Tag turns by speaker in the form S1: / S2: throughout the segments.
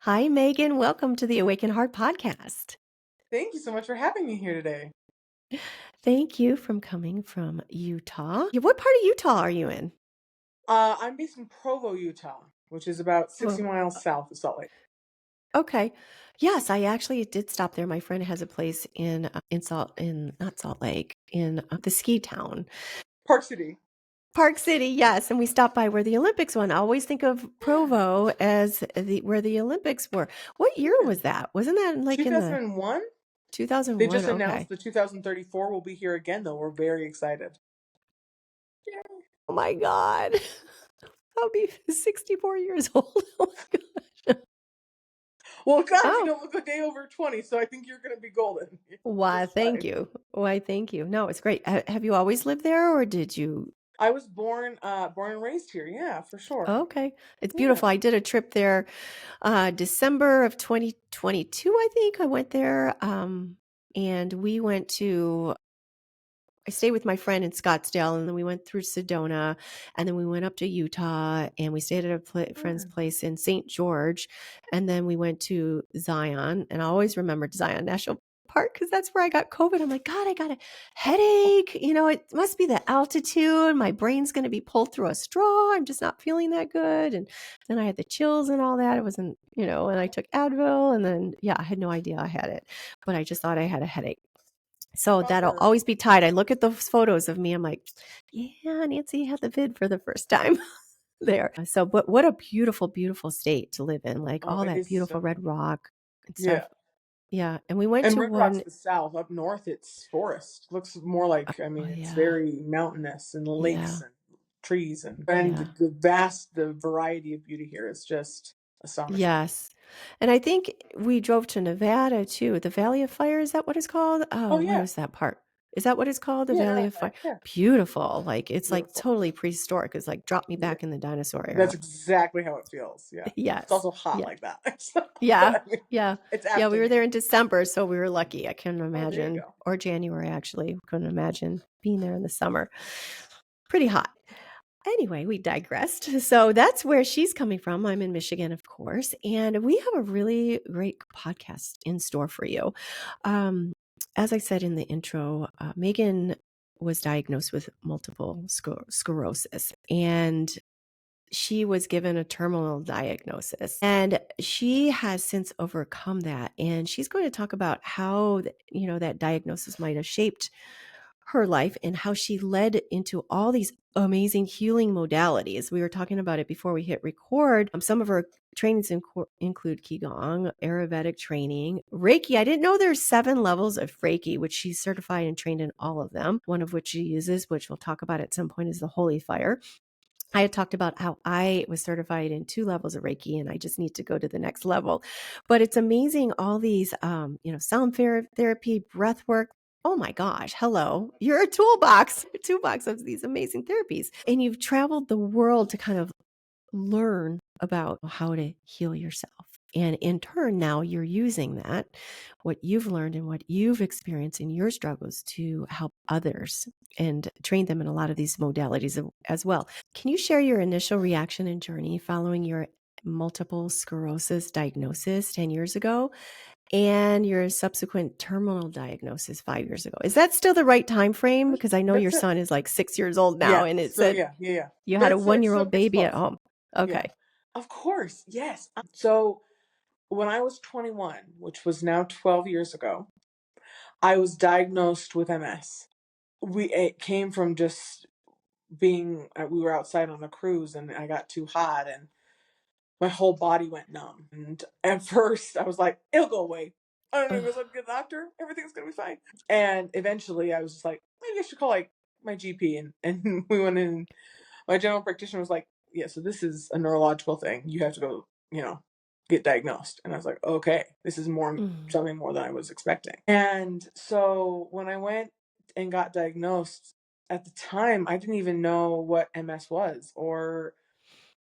S1: Hi, Megan. Welcome to the Awaken Heart podcast.
S2: Thank you so much for having me here today.
S1: Thank you for coming from Utah. Yeah, what part of Utah are you in?
S2: I'm based in Provo, Utah, which is about 60
S1: Well,
S2: miles south of Salt Lake.
S1: okay. Yes, I actually did stop there. My friend has a place in not Salt Lake, in the ski town.
S2: Park City.
S1: Park City, yes, and we stopped by where the Olympics won. I always think of
S2: Yeah.
S1: Provo as where the Olympics were. What year
S2: Yeah.
S1: was that? Wasn't that like in the
S2: 2001? They
S1: 2001?
S2: just announced
S1: Okay.
S2: the 2034 will be here again, though. We're very excited. Yeah.
S1: Oh my God. I'll be 64 years old. Oh my gosh.
S2: Well, gosh, you
S1: Oh,
S2: don't look a day over 20, so I think you're going to be golden.
S1: why,
S2: Just
S1: thank
S2: fine.
S1: you. Why, thank you. No, it's great. Have you always lived there or did you?
S2: I was born and raised here. Yeah, for sure.
S1: Oh, okay. It's
S2: Yeah.
S1: beautiful. I did a trip there December of 2022, I think. I went there and we went to I stayed with my friend in Scottsdale, and then we went through Sedona, and then we went up to Utah, and we stayed at a friend's
S2: Yeah.
S1: place in St. George, and then we went to Zion, and I always remembered Zion National Park because that's where I got COVID. I'm like, God, I got a headache. It must be the altitude. My brain's going to be pulled through a straw. I'm just not feeling that good. And then I had the chills and all that. It wasn't, and I took Advil, and then, yeah, I had no idea I had it, but I just thought I had a headache. So that'll
S2: Bummer.
S1: always be tied. I look at those photos of me. I'm like, yeah, Nancy had the vid for the first time there. So, but what a beautiful, beautiful state to live in. Like
S2: Oh,
S1: all
S2: it
S1: that
S2: is
S1: beautiful
S2: so.
S1: red rock and
S2: Yeah.
S1: stuff. Yeah. And we went
S2: And
S1: to
S2: Red Rock's
S1: one.
S2: the south. Up north, it's forest. Looks more like,
S1: Oh,
S2: it's
S1: yeah.
S2: very mountainous and lakes
S1: Yeah.
S2: and trees and
S1: Yeah.
S2: the variety of beauty here is just astonishing.
S1: Yes. And I think we drove to Nevada too. The Valley of Fire, is that what it's called? Oh,
S2: Oh
S1: what
S2: yeah,
S1: is that part? Is that what it's called? The
S2: yeah,
S1: Valley
S2: no,
S1: of Fire?
S2: yeah,
S1: Beautiful. Like it's like
S2: beautiful.
S1: totally prehistoric. It's like drop me
S2: Yeah,
S1: back in the dinosaur
S2: that's
S1: era.
S2: exactly how it feels. Yeah, it's
S1: Yes.
S2: also hot
S1: Yeah.
S2: like that. So,
S1: Yeah.
S2: but I mean,
S1: Yeah.
S2: it's
S1: Yeah, we were
S2: afternoon.
S1: there in December, so we were lucky. I couldn't
S2: Oh, there you
S1: imagine,
S2: go.
S1: or January actually. Couldn't imagine being there in the summer. Pretty hot. Anyway, we digressed. So that's where she's coming from. I'm in Michigan, of course, and we have a really great podcast in store for you. Um, as I said in the intro, Megan was diagnosed with multiple sclerosis, and she was given a terminal diagnosis, and she has since overcome that. And she's going to talk about how, that diagnosis might have shaped her life and how she led into all these amazing healing modalities. We were talking about it before we hit record. Some of her trainings include Qigong, Ayurvedic training, Reiki. I didn't know there's 7 levels of Reiki, which she's certified and trained in all of them. One of which she uses, which we'll talk about at some point, is the Holy Fire. I had talked about how I was certified in 2 levels of Reiki and I just need to go to the next level. But it's amazing, all these, sound therapy, breath work. Oh my gosh. Hello. You're a toolbox of these amazing therapies. And you've traveled the world to kind of learn about how to heal yourself. And in turn, now you're using that, what you've learned and what you've experienced in your struggles, to help others and train them in a lot of these modalities as well. Can you share your initial reaction and journey following your multiple sclerosis diagnosis 10 years ago and your subsequent terminal diagnosis 5 years ago? Is that still the right time frame? Because I know your
S2: That's it.
S1: son is like 6 years old now,
S2: Yeah.
S1: and it
S2: So
S1: said
S2: yeah.
S1: you had a
S2: That's it. So
S1: 1-year-old
S2: it's
S1: baby at
S2: close.
S1: home.
S2: Yeah.
S1: Okay.
S2: Of course. Yes. So when I was 21, which was now 12 years ago, I was diagnosed with MS. It came from just being we were outside on a cruise and I got too hot and my whole body went numb. And at first I was like, it'll go away. I don't even
S1: Ugh.
S2: go to the doctor. Everything's gonna be fine. And eventually I was just like, maybe I should call like my GP and we went in. My general practitioner was like, yeah, so this is a neurological thing. You have to go, get diagnosed. And I was like, okay, this is
S1: Mm.
S2: something more than I was expecting. And so when I went and got diagnosed, at the time, I didn't even know what MS was or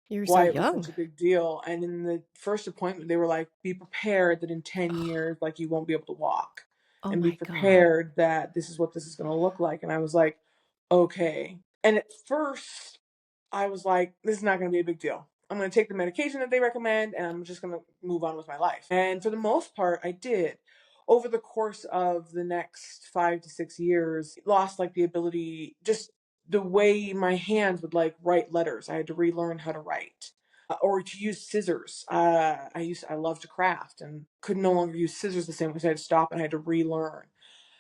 S1: You're so
S2: why it was such
S1: young.
S2: a big deal. And in the first appointment, they were like, be prepared that in 10 years, like you won't be able to walk,
S1: Oh
S2: and be
S1: my God.
S2: prepared that this is what this is going to look like. And I was like, okay. And at first, I was like, this is not going to be a big deal. I'm going to take the medication that they recommend, and I'm just going to move on with my life. And for the most part, I did. Over the course of the next 5 to 6 years, lost like the ability, just the way my hands would like write letters. I had to relearn how to write. Or to use scissors. I love to craft and could no longer use scissors the same way. So I had to stop and I had to relearn.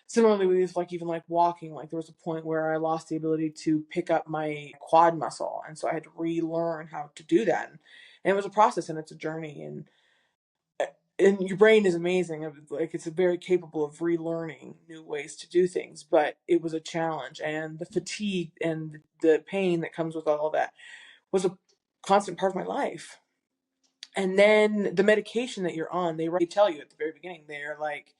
S2: Similarly with like even like walking, like there was a point where I lost the ability to pick up my quad muscle, and so I had to relearn how to do that. And it was a process and it's a journey. And your brain is amazing. Like it's very capable of relearning new ways to do things, but it was a challenge, and the fatigue and the pain that comes with all of that was a constant part of my life. And then the medication that you're on, they tell you at the very beginning, they're like,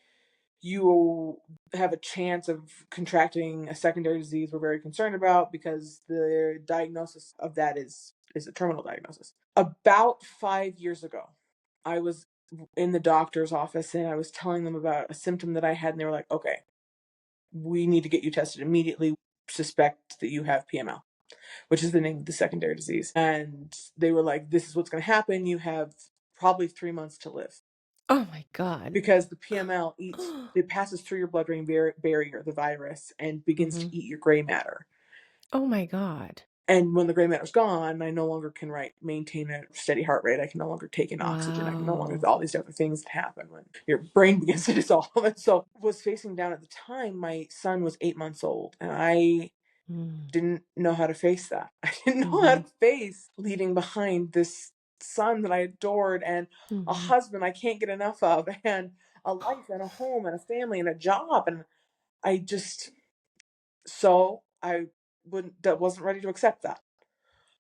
S2: you have a chance of contracting a secondary disease we're very concerned about, because the diagnosis of that is a terminal diagnosis. About 5 years ago, I was in the doctor's office and I was telling them about a symptom that I had, and they were like, okay, we need to get you tested immediately. Suspect that you have PML, which is the name of the secondary disease. And they were like, this is what's going to happen. You have probably 3 months to live.
S1: Oh my God.
S2: Because the PML it passes through your blood-brain barrier, the virus, and begins to eat your gray matter.
S1: Oh my God.
S2: And when the gray matter's gone, I no longer can maintain a steady heart rate. I can no longer take in oxygen. I can no longer,
S1: Wow.
S2: all these other things that happen when your brain begins to dissolve. And so was facing down at the time, my son was 8 months old, and I
S1: Mm.
S2: didn't know how to face that. I didn't know how to face leaving behind this son that I adored, and a husband I can't get enough of, and a life and a home and a family and a job. And I just, so I wasn't ready to accept that.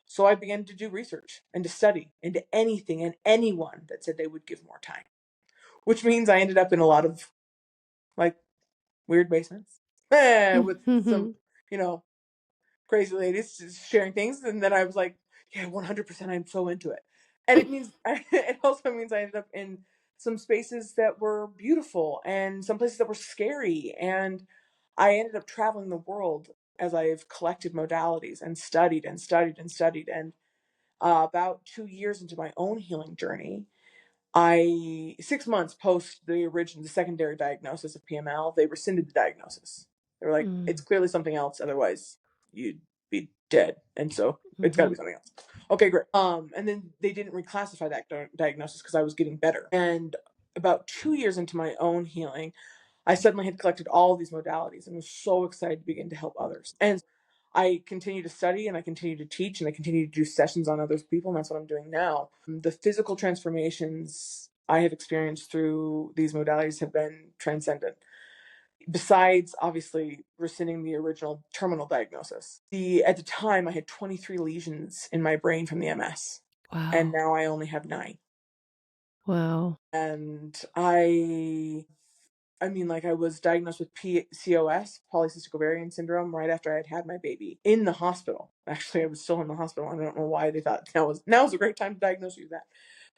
S2: So I began to do research and to study into anything and anyone that said they would give more time, which means I ended up in a lot of like weird basements with some, you know, crazy ladies just sharing things. And then I was like, yeah, 100%, I'm so into it. And it means, it also means I ended up in some spaces that were beautiful and some places that were scary. And I ended up traveling the world as I've collected modalities and studied and studied and studied. And about 2 years into my own healing journey, 6 months post the secondary diagnosis of PML, they rescinded the diagnosis. They were like, it's clearly something else, otherwise you'd be dead. And so it's got to be something else. Okay, great. And then they didn't reclassify that diagnosis because I was getting better. And about 2 years into my own healing, I suddenly had collected all of these modalities and was so excited to begin to help others. And I continue to study and I continue to teach and I continue to do sessions on other people, and that's what I'm doing now. The physical transformations I have experienced through these modalities have been transcendent. Besides, obviously, rescinding the original terminal diagnosis, at the time I had 23 lesions in my brain from the MS, and
S1: Wow.
S2: now I only have 9.
S1: Wow.
S2: And I mean, like I was diagnosed with PCOS, polycystic ovarian syndrome, right after I had had my baby in the hospital. Actually, I was still in the hospital. I don't know why they thought now was a great time to diagnose you with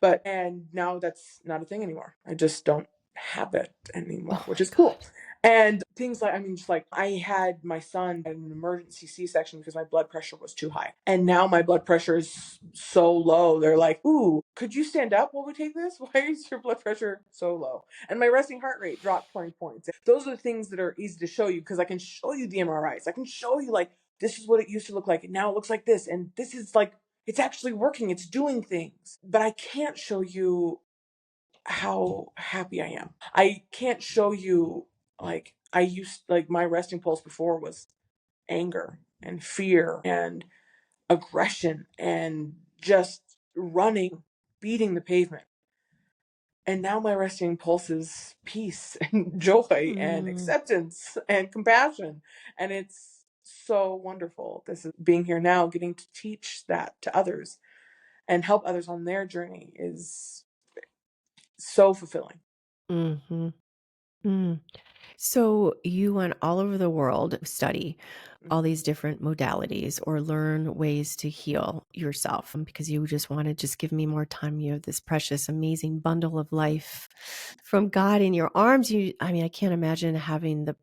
S2: that. And now that's not a thing anymore. I just don't have it anymore,
S1: Oh
S2: which
S1: my
S2: is cool.
S1: God.
S2: And things like, I mean, just like I had my son at an emergency C-section because my blood pressure was too high. And now my blood pressure is so low. They're like, ooh, could you stand up while we take this? Why is your blood pressure so low? And my resting heart rate dropped 20 points. Those are the things that are easy to show you because I can show you the MRIs. I can show you like, this is what it used to look like. And now it looks like this. And this is like, it's actually working. It's doing things. But I can't show you how happy I am. I can't show you like my resting pulse before was anger and fear and aggression and just running, beating the pavement. And now my resting pulse is peace and joy and acceptance and compassion. And it's so wonderful. This is being here now, getting to teach that to others and help others on their journey is so fulfilling.
S1: Mm-hmm. Mm. So you went all over the world to study all these different modalities or learn ways to heal yourself because you just want to just give me more time. You have this precious, amazing bundle of life from God in your arms. I mean, I can't imagine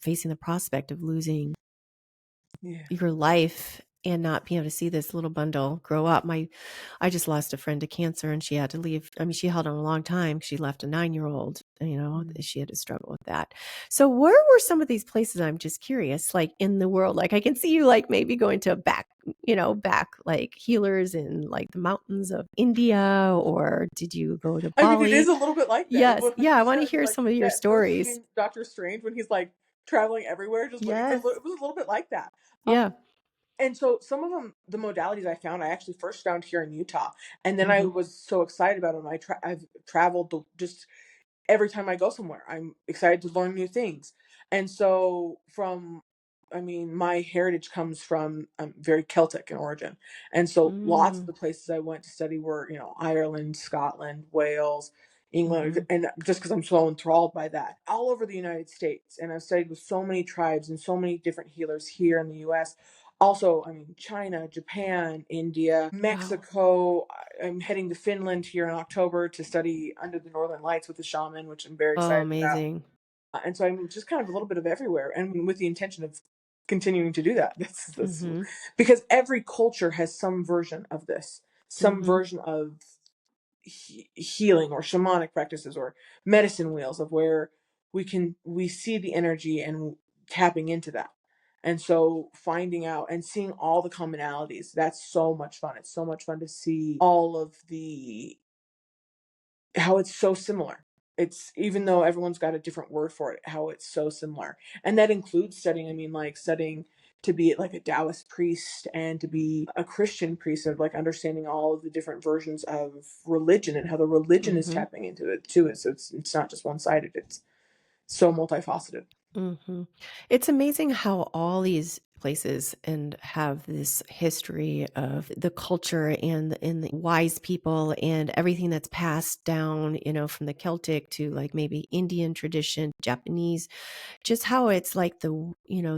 S1: facing the prospect of losing
S2: Yeah.
S1: your life and not being able to see this little bundle grow up. I just lost a friend to cancer, and she had to leave. I mean, she held on a long time. She left a 9-year-old, she had to struggle with that. So where were some of these places? I'm just curious, like in the world, like I can see you like maybe going to back like healers in like the mountains of India, or did you go to
S2: I mean, it is
S1: Bali?
S2: a little bit like that. It
S1: Yes. Yeah. I want to
S2: 100%,
S1: hear
S2: like
S1: some of your
S2: that first
S1: stories.
S2: reading Doctor Strange when he's like traveling everywhere, just looking for.
S1: Yes.
S2: It was a little bit like that.
S1: Yeah.
S2: And so some of them, the modalities I found, I actually first found here in Utah, and then I
S1: Mm-hmm.
S2: was so excited about them. I've traveled just every time I go somewhere, I'm excited to learn new things. And so my heritage comes from very Celtic in origin. And so lots of
S1: Mm,
S2: the places I went to study were, Ireland, Scotland, Wales, England,
S1: mm-hmm.
S2: and just because I'm so enthralled by that, all over the United States. And I've studied with so many tribes and so many different healers here in the US. Also, China, Japan, India,
S1: Wow.
S2: Mexico. I'm heading to Finland here in October to study under the Northern Lights with a shaman, which I'm very
S1: Oh,
S2: excited about.
S1: amazing.
S2: And so I'm just kind of a little bit of everywhere, and with the intention of continuing to do that. This
S1: Mm-hmm.
S2: because every culture has some version of this, some
S1: Mm-hmm.
S2: version of healing or shamanic practices or medicine wheels of where we see the energy and tapping into that. And so finding out and seeing all the commonalities, that's so much fun. It's so much fun to see all of the how it's so similar. It's even though everyone's got a different word for it, how it's so similar. And that includes studying, like studying to be like a Taoist priest and to be a Christian priest, of like understanding all of the different versions of religion and how the religion is
S1: Mm-hmm.
S2: tapping into it too. So it's not just one-sided. It's so multifaceted.
S1: Mm-hmm. It's amazing how all these places and have this history of the culture and the wise people and everything that's passed down, from the Celtic to like maybe Indian tradition, Japanese, just how it's like the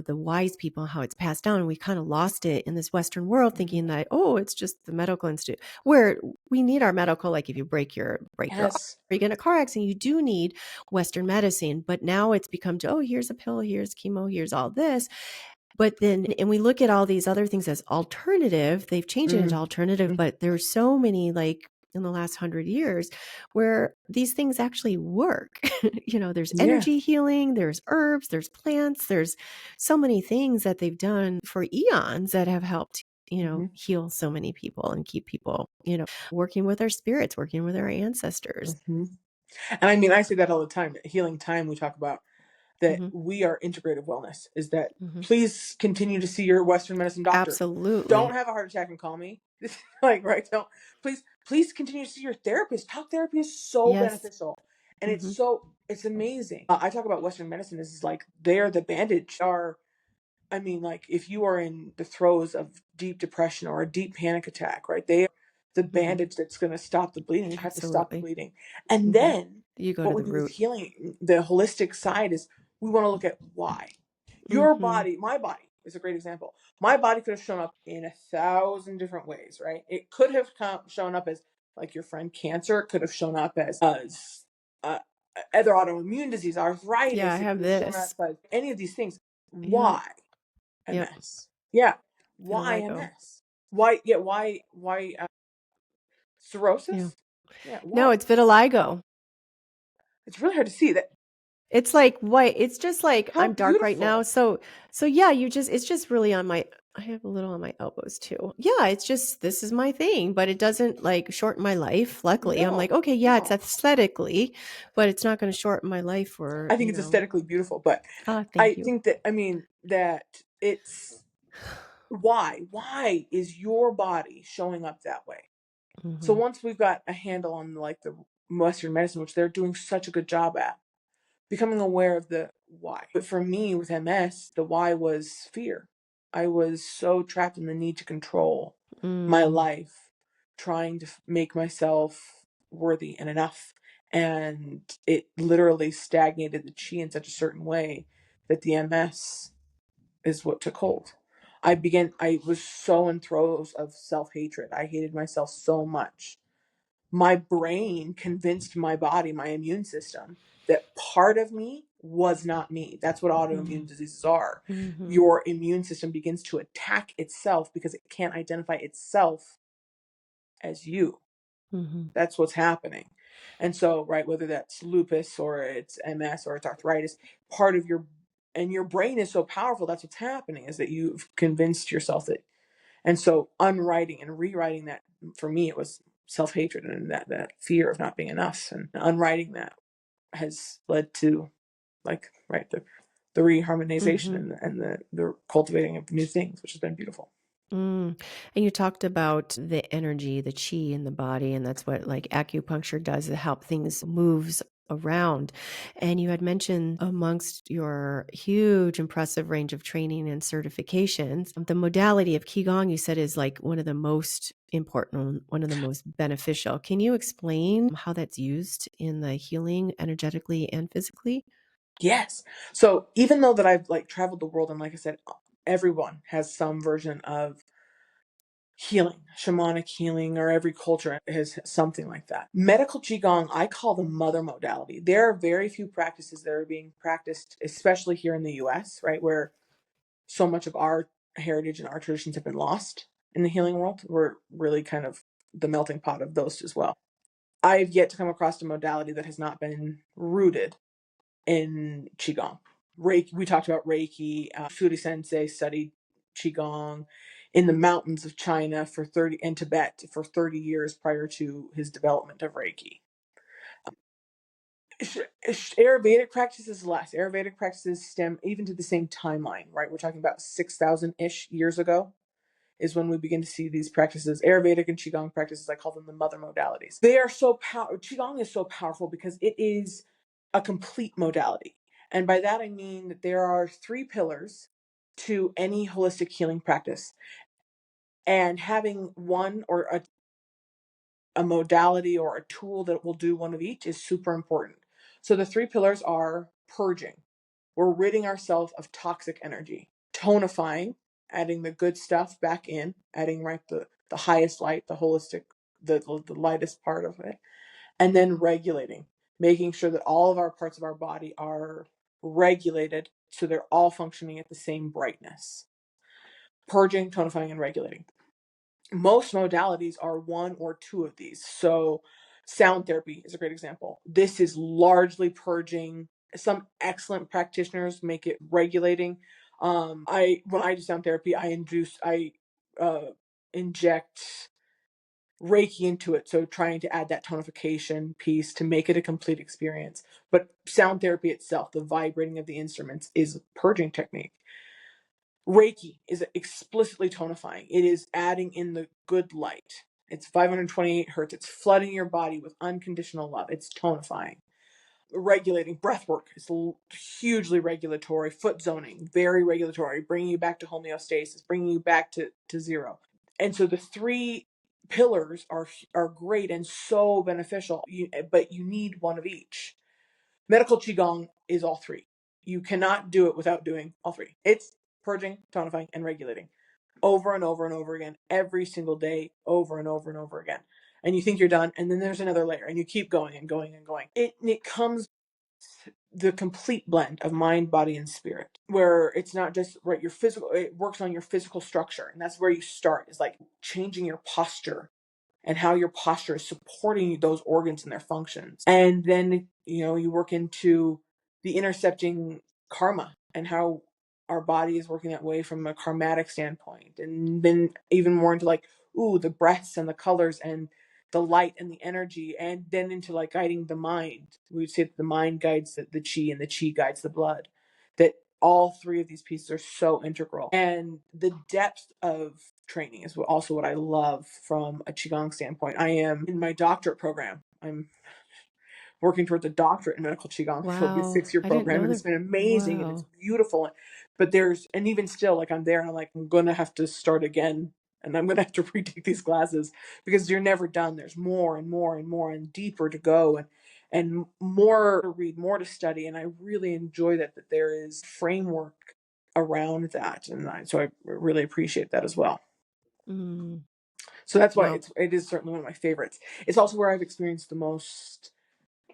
S1: wise people, how it's passed down. And we kind of lost it in this Western world thinking
S2: Mhm.
S1: that, oh, it's just the medical institute, where we need our medical, like if you break your arm,
S2: Yes.
S1: or you get in a car accident, you do need Western medicine. But now it's become to, oh, here's a pill, here's chemo, here's all this. But then, and we look at all these other things as alternative, they've changed it into
S2: Mm.
S1: alternative, but there's so many, like in the last 100 years, where these things actually work. There's
S2: Yeah.
S1: energy healing, there's herbs, there's plants, there's so many things that they've done for eons that have helped,
S2: Hmm.
S1: heal so many people and keep people, working with our spirits, working with our ancestors.
S2: Hmm. And I say that all the time. At Healing Thyme, we talk about that
S1: Hmm.
S2: we are integrative wellness, is that
S1: Hmm.
S2: please continue to see your Western medicine doctor.
S1: Absolutely.
S2: Don't have a heart attack and call me. Like, right? Don't please continue to see your therapist. Talk therapy is so
S1: Yes.
S2: beneficial. And
S1: Hmm.
S2: it's amazing. I talk about Western medicine as like they're the bandage. Like if you are in the throes of deep depression or a deep panic attack, right? They are the
S1: Hmm.
S2: bandage that's going to stop the bleeding. You have to stop the
S1: Absolutely.
S2: bleeding. And
S1: Hmm.
S2: then
S1: You go
S2: what
S1: to
S2: we
S1: the
S2: do with
S1: root.
S2: healing, the holistic side, is we want to look at why. Your
S1: Hmm.
S2: body, my body is a great example. My body could have shown up in 1,000 different ways, right? It could have shown up as like your friend cancer. It could have shown up as uh, other autoimmune disease,
S1: Yeah, I
S2: arthritis. It
S1: have
S2: could have shown up
S1: this.
S2: as any of these things.
S1: Yep.
S2: Why?
S1: Yep.
S2: MS. Yeah. Why
S1: Vitiligo.
S2: MS? Why? Yeah. Why?
S1: Yeah.
S2: Cirrhosis? Yeah.
S1: No,
S2: Why?
S1: it's vitiligo.
S2: It's really hard to see that.
S1: It's like white. It's just like
S2: How
S1: I'm dark right now.
S2: beautiful.
S1: So yeah, it's just really on my I have a little on my elbows too. Yeah, it's just this is my thing, but it doesn't like shorten my life. Luckily, I'm like,
S2: No.
S1: okay, yeah, it's
S2: No.
S1: aesthetically, but it's not going to shorten my life for,
S2: I think it's aesthetically beautiful, but
S1: ah, thank
S2: I
S1: you.
S2: think that that it's why. Why is your body showing up that way? So
S1: Hmm.
S2: once we've got a handle on like the Western medicine, which they're doing such a good job at, becoming aware of the why. But for me with MS, the why was fear. I was so trapped in the need to control my
S1: Mm,
S2: life, trying to make myself worthy and enough. And it literally stagnated the chi in such a certain way that the MS is what took hold. I was so in throes of self hatred. I hated myself so much. My brain convinced my body, my immune system, that part of me was not me. That's what autoimmune diseases are.
S1: Mm-hmm.
S2: Your immune system begins to attack itself because it can't identify itself as you.
S1: Mm-hmm.
S2: That's what's happening. And so, right, whether that's lupus or it's MS or it's arthritis, part of your brain is so powerful. That's what's happening, is that you've convinced yourself that. And so unwriting and rewriting that, for me, it was self-hatred and that fear of not being enough. And unwriting that has led to, like, right, the reharmonization and the cultivating of new things, which has been beautiful.
S1: Mm. And you talked about the energy, the chi in the body, and that's what like acupuncture does to help things moves around. And you had mentioned amongst your huge, impressive range of training and certifications, the modality of Qigong, you said, is like one of the most important, one of the most beneficial. Can you explain how that's used in the healing energetically and physically?
S2: Yes. So even though that I've like traveled the world, and like I said, everyone has some version of healing, shamanic healing, or every culture has something like that. Medical Qigong, I call the mother modality. There are very few practices that are being practiced, especially here in the US, right, where so much of our heritage and our traditions have been lost in the healing world. We're really kind of the melting pot of those as well. I've yet to come across a modality that has not been rooted in Qigong. Reiki, we talked about Reiki. Furi Sensei studied Qigong in the mountains of China in Tibet for 30 years prior to his development of Reiki. Ayurvedic practices less. Ayurvedic practices stem even to the same timeline, right? We're talking about 6,000-ish years ago is when we begin to see these practices. Ayurvedic and Qigong practices, I call them the mother modalities. They are so powerful. Qigong is so powerful because it is a complete modality. And by that, I mean that there are 3 pillars to any holistic healing practice. And having one or a modality or a tool that will do one of each is super important. So the 3 pillars are purging. We're ridding ourselves of toxic energy. Tonifying, adding the good stuff back in, adding right the highest light, the holistic, the lightest part of it. And then regulating, making sure that all of our parts of our body are regulated so they're all functioning at the same brightness. Purging, tonifying, and regulating. Most modalities are 1 or 2 of these. So sound therapy is a great example. This is largely purging. Some excellent practitioners make it regulating. When I do sound therapy, I inject Reiki into it. So trying to add that tonification piece to make it a complete experience. But sound therapy itself, the vibrating of the instruments, is a purging technique. Reiki is explicitly tonifying. It is adding in the good light. It's 528 hertz. It's flooding your body with unconditional love. It's tonifying. Regulating breath work is hugely regulatory. Foot zoning, very regulatory, bringing you back to homeostasis, bringing you back to zero. And so the 3 pillars are great and so beneficial, but you need one of each. Medical Qigong is all 3. You cannot do it without doing all 3. It's purging, tonifying, and regulating over and over and over again, every single day, over and over and over again. And you think you're done, and then there's another layer, and you keep going and going and going. It comes the complete blend of mind, body, and spirit, where it's not just right your physical, it works on your physical structure. And that's where you start, is like changing your posture and how your posture is supporting those organs and their functions. And then, you work into the intercepting karma and how our body is working that way from a karmatic standpoint. And then even more into like, the breaths and the colors and the light and the energy, and then into like guiding the mind. We would say that the mind guides the chi and the chi guides the blood. That all 3 of these pieces are so integral. And the depth of training is also what I love from a Qigong standpoint. I am in my doctorate program. I'm working towards a doctorate in medical Qigong. It'll be a
S1: Wow.
S2: 6-year
S1: I didn't
S2: program,
S1: know
S2: and it's
S1: that.
S2: been amazing and it's
S1: Wow.
S2: beautiful. But and even still, like I'm there and I'm like, I'm going to have to start again. And I'm going to have to retake these classes because you're never done. There's more and more and more and deeper to go and more to read, more to study. And I really enjoy that there is framework around that. And so I really appreciate that as well.
S1: Mm.
S2: So that's why
S1: Well,
S2: it is certainly one of my favorites. It's also where I've experienced the most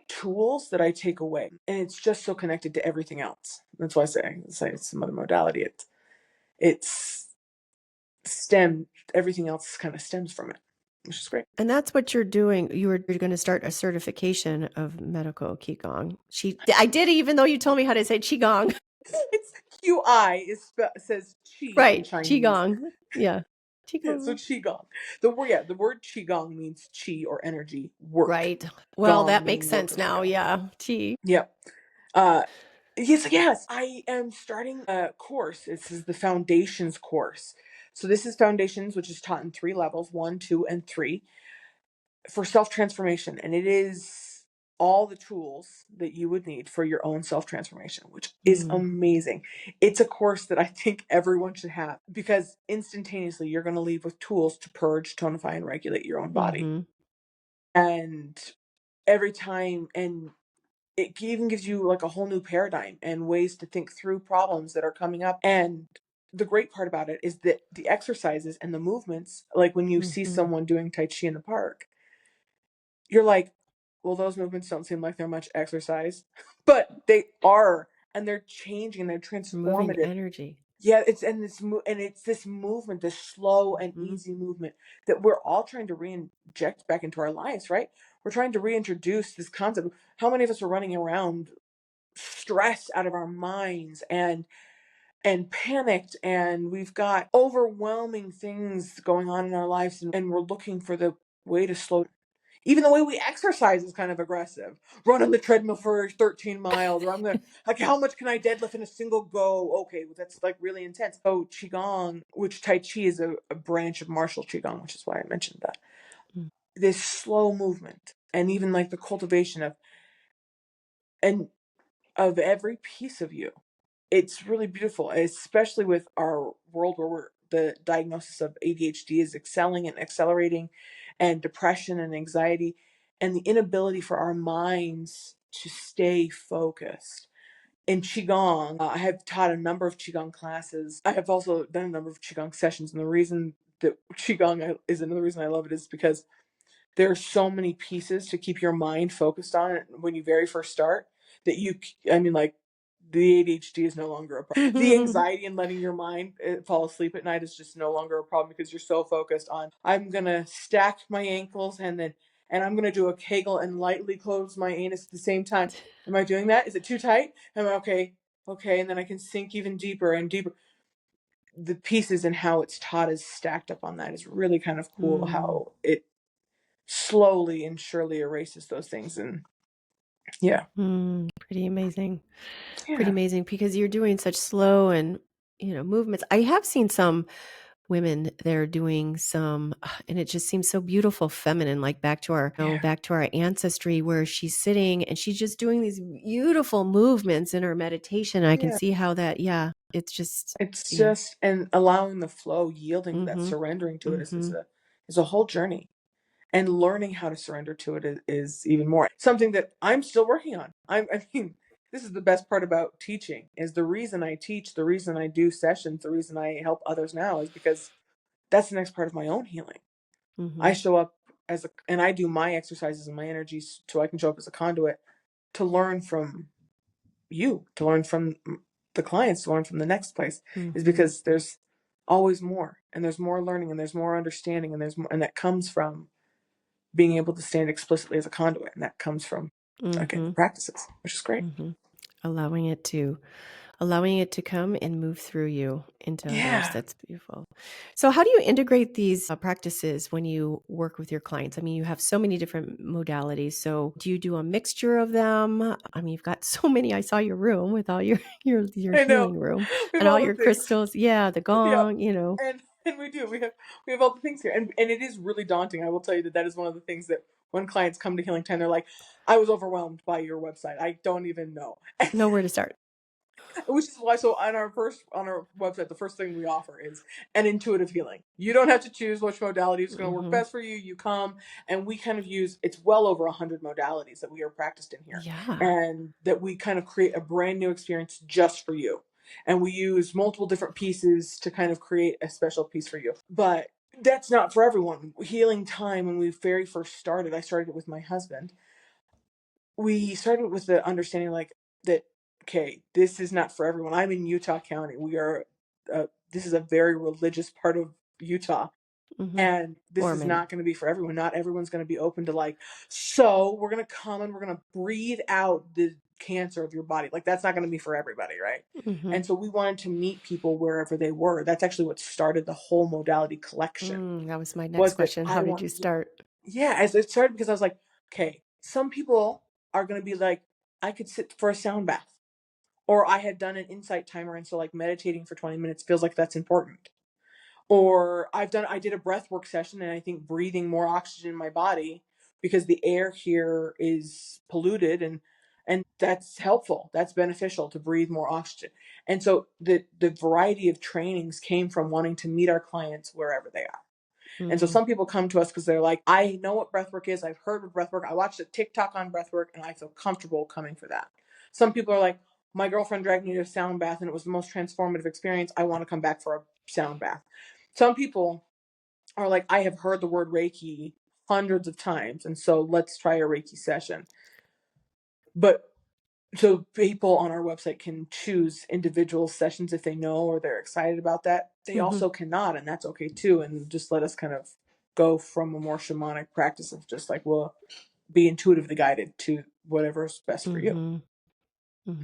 S2: tools that I take away, and it's just so connected to everything else. That's why I say it's some other modality. It's stem. Everything else kind of stems from it, which is great.
S1: And that's what you're doing. You're going to start a certification of medical Qigong. I did, even though you told me how to say Qigong.
S2: It's QI says Qi in
S1: Right.
S2: Chinese.
S1: Qigong. Yeah.
S2: So
S1: Qigong.
S2: Qigong. The word Qigong means Qi or energy, work.
S1: Right. Well,
S2: Gong
S1: that makes
S2: meaning work
S1: sense
S2: or
S1: now.
S2: skill.
S1: Yeah. Qi.
S2: Yep. Yes. I am starting a course. This is the Foundations course. So this is Foundations, which is taught in 3 levels, 1, 2, and 3, for self-transformation. And it is all the tools that you would need for your own self-transformation, which is amazing. It's a course that I think everyone should have, because instantaneously you're going to leave with tools to purge, tonify, and regulate your own body.
S1: Mm-hmm.
S2: And every time, and it even gives you like a whole new paradigm and ways to think through problems that are coming up. And the great part about it is that the exercises and the movements, like when you see someone doing Tai Chi in the park, you're like, well, those movements don't seem like they're much exercise, but they are, and they're changing, they're
S1: Moving
S2: transformative.
S1: energy.
S2: Yeah, it's this movement, this slow and easy movement that we're all trying to reinject back into our lives, right? We're trying to reintroduce this concept. How many of us are running around stressed out of our minds and panicked, and we've got overwhelming things going on in our lives, and we're looking for the way to slow. Even the way we exercise is kind of aggressive. Run on the treadmill for 13 miles, or I'm gonna, like, how much can I deadlift in a single go? Okay, well, that's like really intense. So Qigong, which Tai Chi is a branch of martial Qigong, which is why I mentioned that.
S1: Mm.
S2: This slow movement, and even like the cultivation of every piece of you. It's really beautiful, especially with our world where the diagnosis of ADHD is excelling and accelerating, and depression and anxiety, and the inability for our minds to stay focused. In Qigong, I have taught a number of Qigong classes. I have also done a number of Qigong sessions, and the reason that Qigong is another reason I love it is because there are so many pieces to keep your mind focused on it when you very first start, that I mean, like, the ADHD is no longer a problem. The anxiety and letting your mind fall asleep at night is just no longer a problem, because you're so focused on, I'm going to stack my ankles, and I'm going to do a Kegel and lightly close my anus at the same time. Am I doing that? Is it too tight? Am I okay? Okay. And then I can sink even deeper and deeper. The pieces and how it's taught is stacked up on that is really kind of cool, how it slowly and surely erases those things. And yeah.
S1: Pretty amazing. Pretty
S2: Yeah.
S1: amazing, because you're doing such slow and, movements. I have seen some women, they're doing some, and it just seems so beautiful, feminine, like back to our ancestry, where she's sitting and she's just doing these beautiful movements in her meditation. I can
S2: Yeah.
S1: see how that, it's just,
S2: It's
S1: yeah.
S2: just, and allowing the flow, yielding to that,
S1: Mm-hmm.
S2: surrendering to it
S1: Mm-hmm.
S2: is a whole journey. And learning how to surrender to it is even more something that I'm still working on. I mean, this is the best part about teaching, is the reason I teach, the reason I do sessions, the reason I help others now is because that's the next part of my own healing.
S1: Mm-hmm.
S2: I show up and I do my exercises and my energies so I can show up as a conduit to learn from you, to learn from the clients, to learn from the next place, is
S1: Mm-hmm.
S2: because there's always more, and there's more learning, and there's more understanding, and there's more, and that comes from being able to stand explicitly as a conduit, and that comes from, again,
S1: Mm-hmm.
S2: the practices, which is great.
S1: Mm-hmm. Allowing it to come and move through you into others.
S2: Yeah.
S1: That's beautiful. So how do you integrate these practices when you work with your clients? I mean, you have so many different modalities. So do you do a mixture of them? I mean, you've got so many. I saw your room with all your
S2: I know.
S1: healing room
S2: We have
S1: and
S2: all
S1: all
S2: the
S1: your
S2: things.
S1: crystals. Yeah, the
S2: Yep.
S1: gong.
S2: And we have all the things here, and it is really daunting. I will tell you that is one of the things that when clients come to Healing Time, they're like, I was overwhelmed by your website, I don't even know.
S1: Know where to start.
S2: Which is why, so on our website, the first thing we offer is an intuitive healing. You don't have to choose which modality is going to work
S1: Mm-hmm.
S2: best for you. You come, and we kind of use, it's well over 100 modalities that we are practiced in here,
S1: Yeah.
S2: and that we kind of create a brand new experience just for you. And we use multiple different pieces to kind of create a special piece for you. But that's not for everyone. Healing Time, when we very first started, I started it with my husband. we started with the understanding like that, okay, this is not for everyone. I'm in Utah County. This is a very religious part of Utah. And this is not going to be for everyone. Not everyone's going to be open to like, so we're going to come and we're going to breathe out the cancer of your body. Like, that's not going to be for everybody, right? And so we wanted to meet people wherever they were. That's actually what started the whole modality collection.
S1: That was my next
S2: Was that
S1: question.
S2: I
S1: How did
S2: want,
S1: you start?
S2: yeah, as it started because I was like, okay, some people are going to be like, I could sit for a sound bath, or I had done an insight timer, and so like meditating for 20 minutes feels like that's important. Or I did a breath work session, and I think breathing more oxygen in my body because the air here is polluted, and that's helpful. That's beneficial to breathe more oxygen. And so the variety of trainings came from wanting to meet our clients wherever they are. And so some people come to us because they're like, I know what breathwork is. I've heard of breathwork. I watched a TikTok on breathwork, and I feel comfortable coming for that. Some people are like, my girlfriend dragged me to a sound bath, and it was the most transformative experience. I want to come back for a sound bath. Some people are like, I have heard the word Reiki hundreds of times, and so let's try a Reiki session. But so people on our website can choose individual sessions if they know or they're excited about that. They also cannot, and that's okay too. And just let us kind of go from a more shamanic practice of just like, we'll be intuitively guided to whatever's best for you.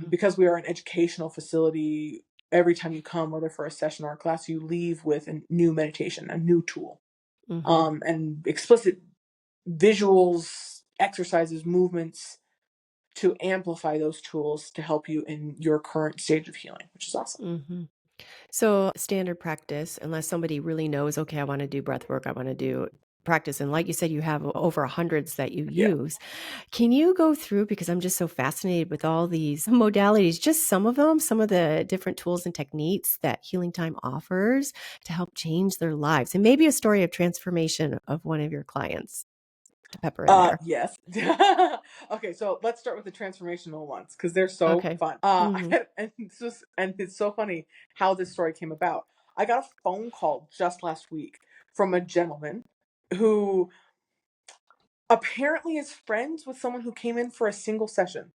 S2: Because we are an educational facility, every time you come, whether for a session or a class, you leave with a new meditation, a new tool, and explicit visuals, exercises, movements to amplify those tools to help you in your current stage of healing, which is awesome.
S1: So standard practice, unless somebody really knows, okay, I want to do breath work, I want to do practice. And like you said, you have over hundreds that you use. Can you go through, because I'm just so fascinated with all these modalities, just some of them, some of the different tools and techniques that Healing Thyme offers to help change their lives, and maybe a story of transformation of one of your clients to pepper in there.
S2: Yes. Okay, so let's start with the transformational ones because they're so fun. And it's so funny how this story came about. I got a phone call just last week from a gentleman who apparently is friends with someone who came in for a single session.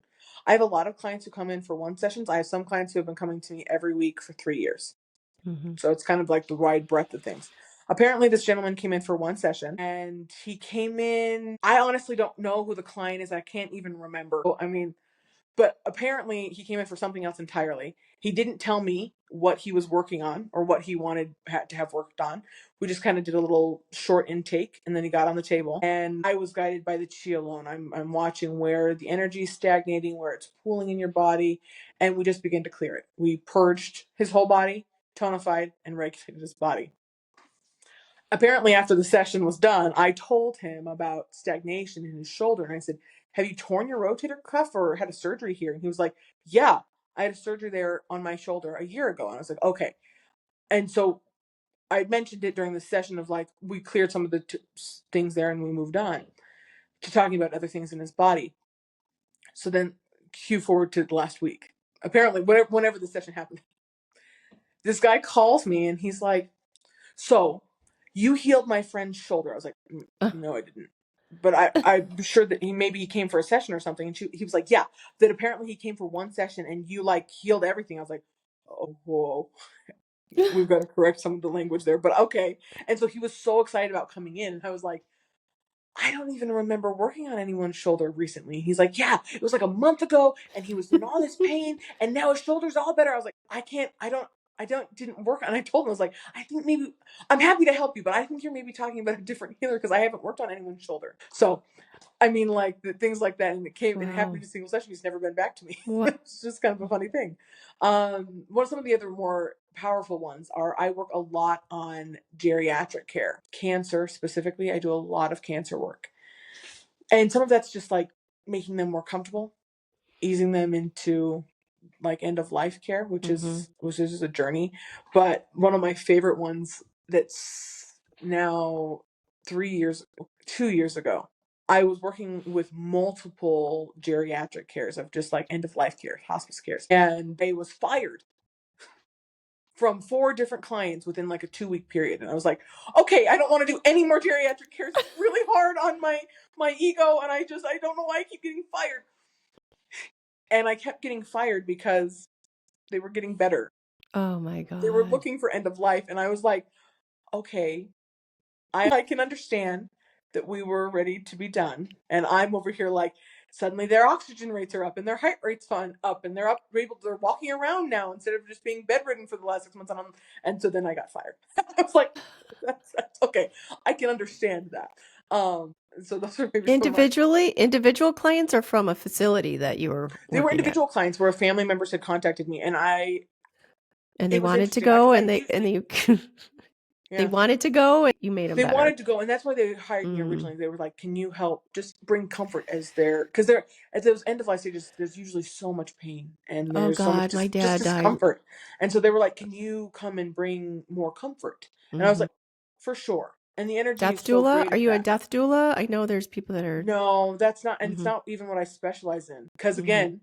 S2: I have a lot of clients who come in for one sessions. I have some clients who have been coming to me every week for 3 years. So it's kind of like the wide breadth of things. Apparently, this gentleman came in for one session, and he came in. I honestly don't know who the client is. I can't even remember. I mean, but apparently he came in for something else entirely. He didn't tell me what he was working on or what he wanted to have worked on. We just kind of did a little short intake, and then he got on the table, and I was guided by the chi alone. I'm watching where the energy is stagnating, where it's pooling in your body, and we just began to clear it. We purged his whole body, tonified, and regulated his body. Apparently, after the session was done, I told him about stagnation in his shoulder, and I said, have you torn your rotator cuff or had a surgery here? And he was like, yeah, I had a surgery there on my shoulder a year ago. And I was like, okay. And so I mentioned it during the session of like, we cleared some of the things there and we moved on to talking about other things in his body. So then cue forward to last week. Apparently, whenever the session happened, this guy calls me and he's like, so you healed my friend's shoulder. I was like, no, I didn't. But I'm sure that he came for a session or something. And he was like, yeah, that apparently he came for one session and you like healed everything. I was like, oh, whoa, we've got to correct some of the language there, but okay. And so he was so excited about coming in. And I was like, I don't even remember working on anyone's shoulder recently. He's like, yeah, it was like a month ago and he was in all this pain and now his shoulder's all better. I was like, didn't work. And I told him, I was like, I think maybe I'm happy to help you, but I think you're maybe talking about a different healer because I haven't worked on anyone's shoulder. So, I mean, like things like that. And it happened in a single session. He's never been back to me. It's just kind of a funny thing. What are some of the other more powerful ones are I work a lot on geriatric care, cancer specifically. I do a lot of cancer work. And some of that's just like making them more comfortable, easing them into like end of life care, which is a journey. But one of my favorite ones that's now 2 years ago, I was working with multiple geriatric cares of just like end of life care, hospice cares. And I was fired from 4 different clients within like a 2-week period. And I was like, okay, I don't want to do any more geriatric cares. It's really hard on my ego. And I don't know why I keep getting fired. And I kept getting fired because they were getting better.
S1: Oh my
S2: They were
S1: God.
S2: looking for end of life. And I was like, okay, I can understand that we were ready to be done. And I'm over here like, suddenly their oxygen rates are up and their heart rates up and they're walking around now instead of just being bedridden for the last 6 months. And so then I got fired. I was like, that's okay. I can understand that. So those are maybe some of my.
S1: Individual clients or from a facility that you were
S2: They were
S1: working at?
S2: individual clients where family members had contacted me, and
S1: And they
S2: it was
S1: wanted to
S2: interesting. I
S1: go
S2: I
S1: and they and
S2: usually
S1: you they
S2: yeah.
S1: wanted to go and you made them
S2: They
S1: better.
S2: wanted to go, and that's why they hired me
S1: Mm.
S2: originally. They were like, "Can you help just bring comfort as because they're at those end of life stages. There's usually so much pain, and
S1: Oh
S2: there's so much
S1: God, my
S2: just
S1: dad died.
S2: discomfort." And so they were like, "Can you come and bring more comfort?" And I was
S1: Mhm.
S2: like, "For sure." And the energy
S1: Death
S2: is so
S1: doula?
S2: great
S1: Are
S2: at
S1: you a
S2: that.
S1: death doula? I know there's people that are.
S2: No, that's not, and it's
S1: Mhm.
S2: not even what I specialize in. Because
S1: Mhm.
S2: again,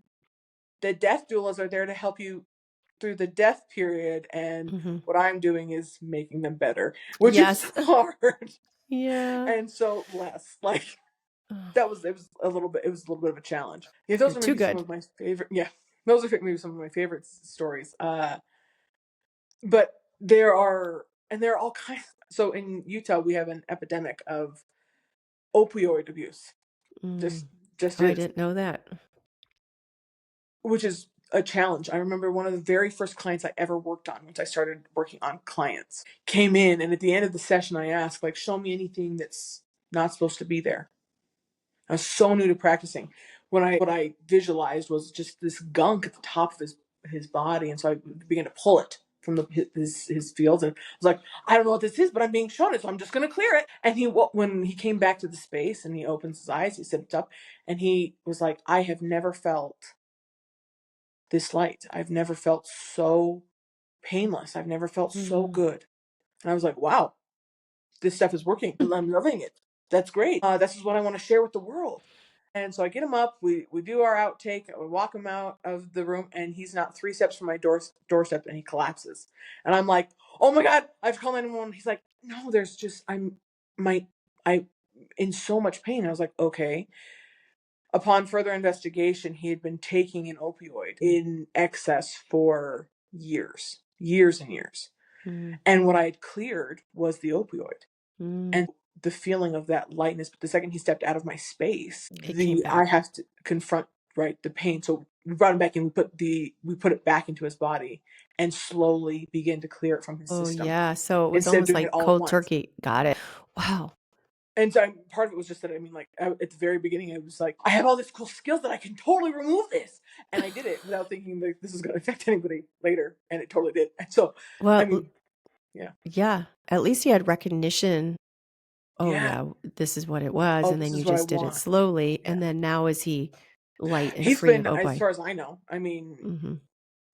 S2: the death doulas are there to help you through the death period, and
S1: Mhm.
S2: what I'm doing is making them better, which is
S1: Yes.
S2: hard.
S1: Yeah.
S2: And so less like
S1: Ugh,
S2: it was a little bit of a challenge. Yeah, those are
S1: too
S2: maybe some
S1: good.
S2: of my favorite. Yeah, those are maybe some of my favorite stories. But there are all kinds. So in Utah, we have an epidemic of opioid abuse.
S1: Mm.
S2: Just
S1: Oh, I
S2: is,
S1: didn't know that.
S2: which is a challenge. I remember one of the very first clients I ever worked on, once I started working on clients, came in, and at the end of the session, I asked, like, show me anything that's not supposed to be there. I was so new to practicing. What I visualized was just this gunk at the top of his body, and so I began to pull it from his fields, and I was like, I don't know what this is, but I'm being shown it, so I'm just going to clear it. And when he came back to the space and he opens his eyes, he sipped up, and he was like, I have never felt this light. I've never felt so painless. I've never felt so
S1: Mhm.
S2: good. And I was like, wow, this stuff is working. I'm loving it. That's great. This is what I want to share with the world. And so I get him up. We do our outtake. We walk him out of the room, and he's not 3 steps from my doorstep, and he collapses. And I'm like, oh my god, I have to call 911. He's like, no, there's just my I in so much pain. I was like, okay. Upon further investigation, he had been taking an opioid in excess for years and years.
S1: Mm.
S2: And what I had cleared was the opioid.
S1: Mm.
S2: And the feeling of that lightness, but the second he stepped out of my space,
S1: It came
S2: I
S1: back.
S2: have to confront, right, the pain. So we brought him back and we put it back into his body and slowly begin to clear it from his
S1: Oh,
S2: system
S1: yeah. So it was
S2: instead of
S1: almost
S2: doing it
S1: like
S2: all at
S1: cold
S2: once.
S1: turkey. Got it. Wow.
S2: And so part of it was just that, I mean, like at the very beginning, I was like, I have all these cool skills that I can totally remove this. And I did it without thinking that this was going to affect anybody later. And it totally did. And so, I
S1: Well,
S2: mean, yeah.
S1: yeah. At least you had recognition. Oh,
S2: Yeah.
S1: yeah, this is what it was.
S2: Oh,
S1: And
S2: this
S1: then you
S2: is what I
S1: just did it
S2: want.
S1: slowly.
S2: Yeah.
S1: And then now is he light and
S2: He's
S1: free of
S2: been, as
S1: opioid?
S2: far as I know, I mean,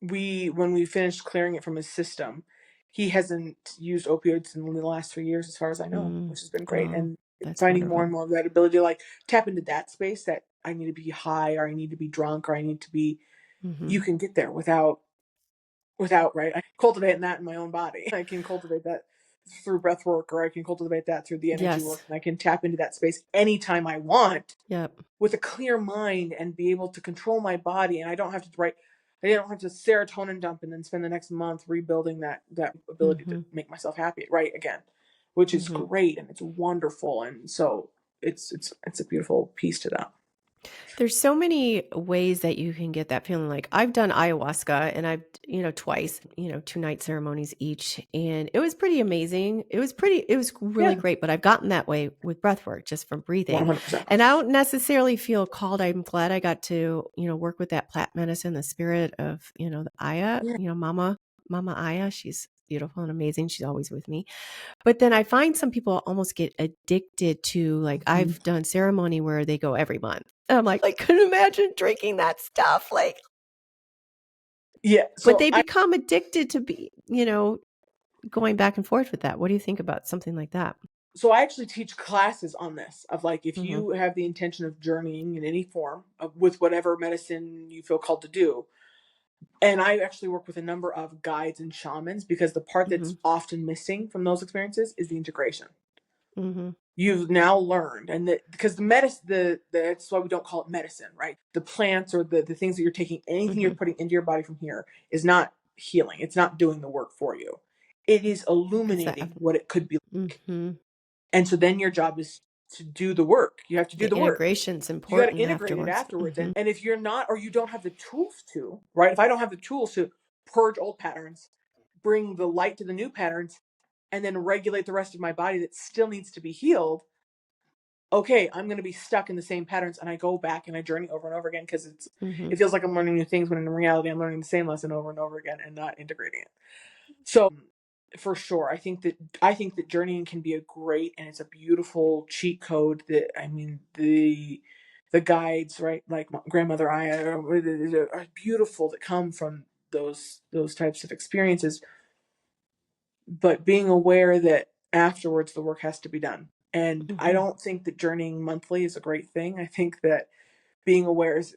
S1: Mhm.
S2: when we finished clearing it from his system, he hasn't used opioids in the last 3 years, as far as I know,
S1: Mm.
S2: which has been great.
S1: Oh,
S2: And
S1: that's
S2: finding more
S1: wonderful.
S2: and more of that ability to like tap into that space that I need to be high or I need to be drunk or I need to be,
S1: Mhm.
S2: you can get there right. I cultivate that in my own body. I can cultivate that through breath work, or I can cultivate that through the energy
S1: Yes.
S2: work. And I can tap into that space anytime I want
S1: Yep.
S2: with a clear mind and be able to control my body. And I don't have to serotonin dump and then spend the next month rebuilding that ability to
S1: Mhm.
S2: make myself happy right again, which is
S1: Mhm.
S2: great and it's wonderful. And so it's a beautiful piece to that.
S1: There's so many ways that you can get that feeling. Like I've done ayahuasca and twice, 2 night ceremonies each. And it was pretty amazing. It was really
S2: Yeah,
S1: great, but I've gotten that way with breath work just from breathing.
S2: 100%.
S1: And I don't necessarily feel called. I'm glad I got to, work with that plant medicine, the spirit of, the Aya,
S2: Yeah.
S1: Mama Aya. She's beautiful and amazing. She's always with me. But then I find some people almost get addicted to, like,
S2: Mhm.
S1: I've done ceremony where they go every month. And I'm like, I couldn't imagine drinking that stuff. Like,
S2: Yeah.
S1: but they become addicted to going back and forth with that. What do you think about something like that?
S2: So I actually teach classes on this of like, if
S1: Mm-hmm.
S2: you have the intention of journeying in any form with whatever medicine you feel called to do. And I actually work with a number of guides and shamans because the part
S1: Mm-hmm.
S2: that's often missing from those experiences is the integration.
S1: Mm-hmm.
S2: You've now learned, and that because the medicine, that's why we don't call it medicine, right? The plants or the things that you're taking, anything you're putting into your body from here is not healing. It's not doing the work for you. It is illuminating what it could be like. And so then your job is to do the work. You have to do
S1: The
S2: the work.
S1: integration's
S2: You got to
S1: important
S2: integrate it
S1: afterwards.
S2: afterwards. And if you're not, or you don't have the tools to, right? If I don't have the tools to purge old patterns, bring the light to the new patterns, and then regulate the rest of my body that still needs to be healed, okay, I'm going to be stuck in the same patterns, and I go back and I journey over and over again because it feels like I'm learning new things when in reality I'm learning the same lesson over and over again and not integrating it. So for sure, I think that journeying can be a great, and it's a beautiful cheat code that, I mean, the guides, right, like grandmother Aya are beautiful, that come from those types of experiences. But being aware that afterwards the work has to be done. And I don't think that journeying monthly is a great thing. I think that being aware is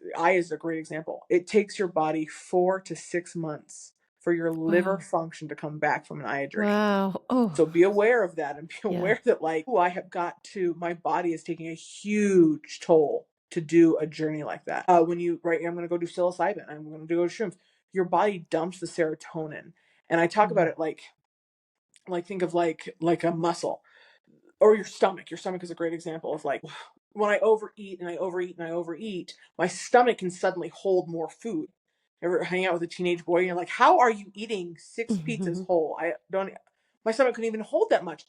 S2: a great example. It takes your body 4 to 6 months for your liver function to come back from an Aya journey.
S1: Wow. Oh.
S2: So be aware of that, and be aware that, like, I have got to, my body is taking a huge toll to do a journey like that. When you, right, I'm going to go do psilocybin, I'm going to go to shrooms, your body dumps the serotonin. And I talk about it like think of like a muscle, or your stomach. Your stomach is a great example of, like, when I overeat and I overeat and I overeat, my stomach can suddenly hold more food. Ever hang out with a teenage boy and you're like, how are you eating 6 pizzas whole? My stomach couldn't even hold that much.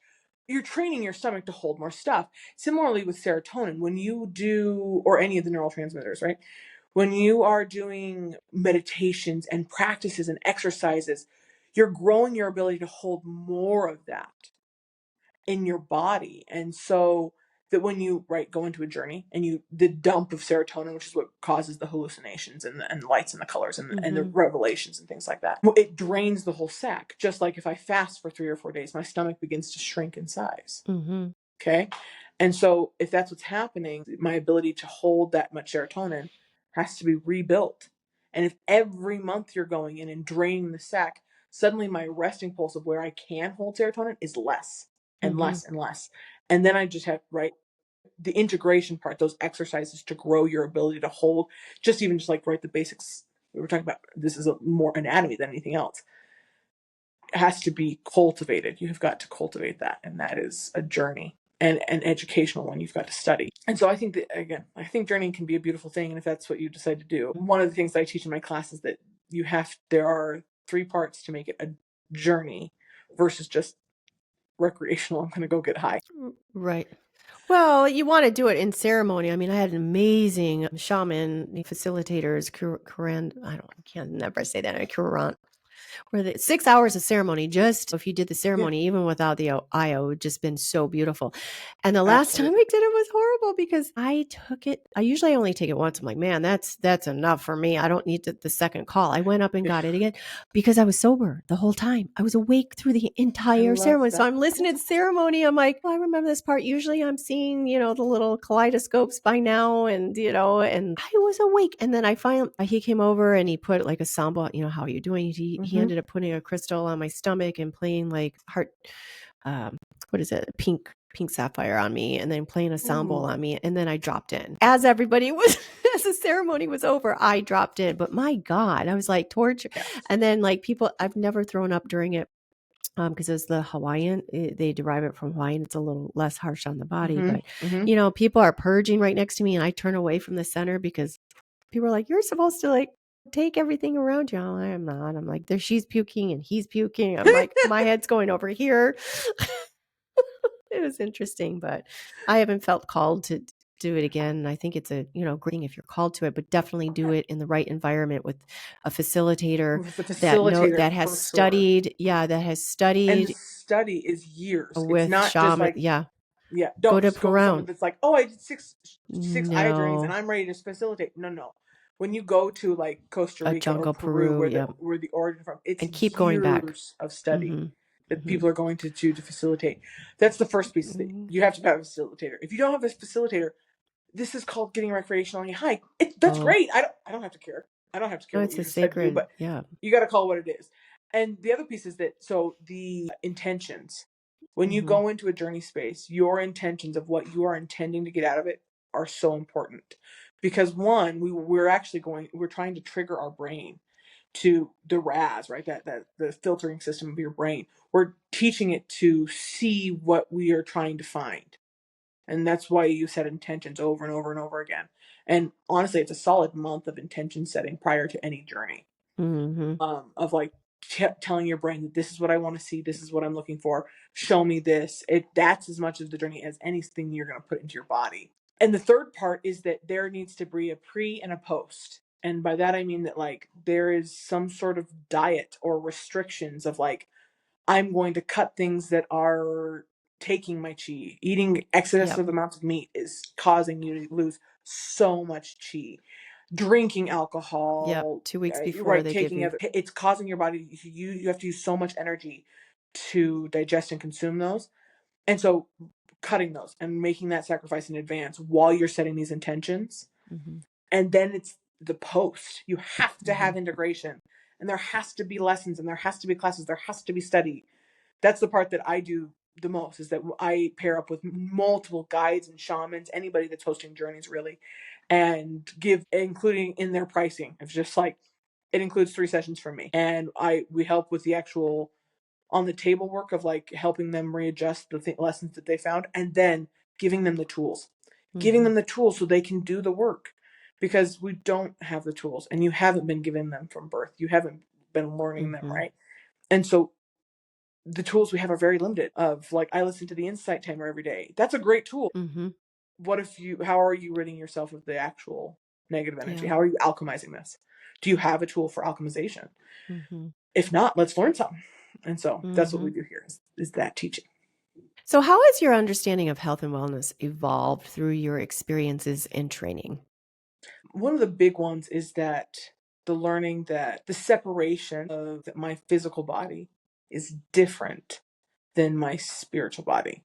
S2: You're training your stomach to hold more stuff. Similarly with serotonin, when you do, or any of the neurotransmitters, right? When you are doing meditations and practices and exercises, you're growing your ability to hold more of that in your body. And so that when you, right, go into a journey and the dump of serotonin, which is what causes the hallucinations and the lights and the colors and the revelations and things like that, it drains the whole sac. Just like if I fast for 3 or 4 days, my stomach begins to shrink in size. Okay. And so if that's what's happening, my ability to hold that much serotonin has to be rebuilt. And if every month you're going in and draining the sac, suddenly my resting pulse of where I can hold serotonin is less and less and less. And then I just have, right, the integration part, those exercises to grow your ability to hold, just even just like, right, the basics we were talking about. This is more anatomy than anything else. It has to be cultivated. You have got to cultivate that. And that is a journey, and an educational one. You've got to study. And so I think that, again, I think journeying can be a beautiful thing. And if that's what you decide to do, one of the things that I teach in my class is that there are 3 parts to make it a journey versus just recreational. I'm going to go get high.
S1: Right. Well, you want to do it in ceremony. I mean, I had an amazing shaman, facilitators, I can't never say that, Kurant, where 6 hours of ceremony, just if you did the ceremony, even without the IO, it would just been so beautiful. And the last time I did it was horrible because I usually only take it once. I'm like, man, that's enough for me. I don't need the second call. I went up and got it again because I was sober the whole time. I was awake through the entire ceremony. So I'm listening to the ceremony. I'm like, well, I remember this part. Usually I'm seeing, the little kaleidoscopes by now, and, and I was awake. And then he came over and he put like a samba, how are you doing? He ended up putting a crystal on my stomach and playing like heart, what is it? Pink sapphire on me, and then playing a sambal on me. And then I dropped in as as the ceremony was over, I dropped in, but my God, I was like torture. And then like people, I've never thrown up during it. Because it's the Hawaiian, they derive it from Hawaiian. It's a little less harsh on the body, but people are purging right next to me, and I turn away from the center because people are like, "You're supposed to like take everything around you." I am not. I'm like, she's puking and he's puking. I'm like, my head's going over here. It was interesting, but I haven't felt called to do it again. I think it's a great thing if you're called to it, but definitely do it in the right environment with a facilitator, that has studied. Yeah, that has studied.
S2: And the study is years.
S1: With
S2: it's not
S1: shaman,
S2: just like,
S1: don't
S2: just go with someone that's like, oh, I did six Aya journeys and I'm ready to facilitate. No. When you go to like Costa Rica or Peru, where the origin from, it's
S1: and keep going back
S2: of study that people are going to do to facilitate. That's the first piece. You have to have a facilitator. If you don't have a facilitator, this is called getting recreationally high. That's great. I don't have to care. I don't have to care what you decide to do, but you got to call it what it is. And the other piece is that, so the intentions. When you go into a journey space, your intentions of what you are intending to get out of it are so important. Because one, we're trying to trigger our brain to the RAS, right? That the filtering system of your brain. We're teaching it to see what we are trying to find. And that's why you set intentions over and over and over again. And honestly, it's a solid month of intention setting prior to any journey. Of like telling your brain that this is what I want to see, this is what I'm looking for, show me this. That's as much of the journey as anything you're going to put into your body. And the third part is that there needs to be a pre and a post. And by that I mean that like there is some sort of diet or restrictions of like, I'm going to cut things that are taking my chi. Eating excessive amounts of meat is causing you to lose so much chi. Drinking alcohol,
S1: 2 weeks before
S2: right?
S1: they give you.
S2: It's causing your body. You have to use so much energy to digest and consume those, and so cutting those and making that sacrifice in advance while you're setting these intentions, and then it's the post. You have to have integration, and there has to be lessons, and there has to be classes, there has to be study. That's the part that I do the most, is that I pair up with multiple guides and shamans, anybody that's hosting journeys really, and give, including in their pricing. It's just like, it includes 3 sessions from me. And we help with the actual on the table work of like helping them readjust the lessons that they found, and then giving them the tools, giving them the tools so they can do the work, because we don't have the tools and you haven't been given them from birth. You haven't been learning them, right? And so the tools we have are very limited. Of like, I listen to the insight timer every day. That's a great tool. How are you ridding yourself of the actual negative energy? How are you alchemizing this? Do you have a tool for alchemization? If not, let's learn something. And so that's what we do here, is that teaching.
S1: So how has your understanding of health and wellness evolved through your experiences and training?
S2: One of the big ones is that the learning that the separation of that my physical body is different than my spiritual body.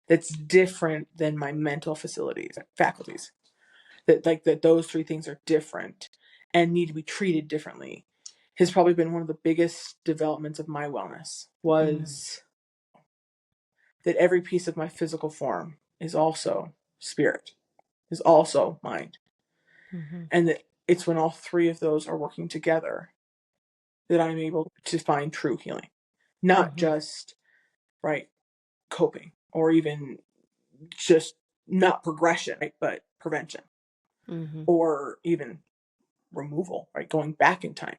S2: That's different than my mental faculties. That those 3 things are different and need to be treated differently has probably been one of the biggest developments of my wellness, was that every piece of my physical form is also spirit, is also mind. And that it's when all 3 of those are working together that I'm able to find true healing. Not just, right, coping, or even just not progression, right, but prevention, or even removal, right, going back in time.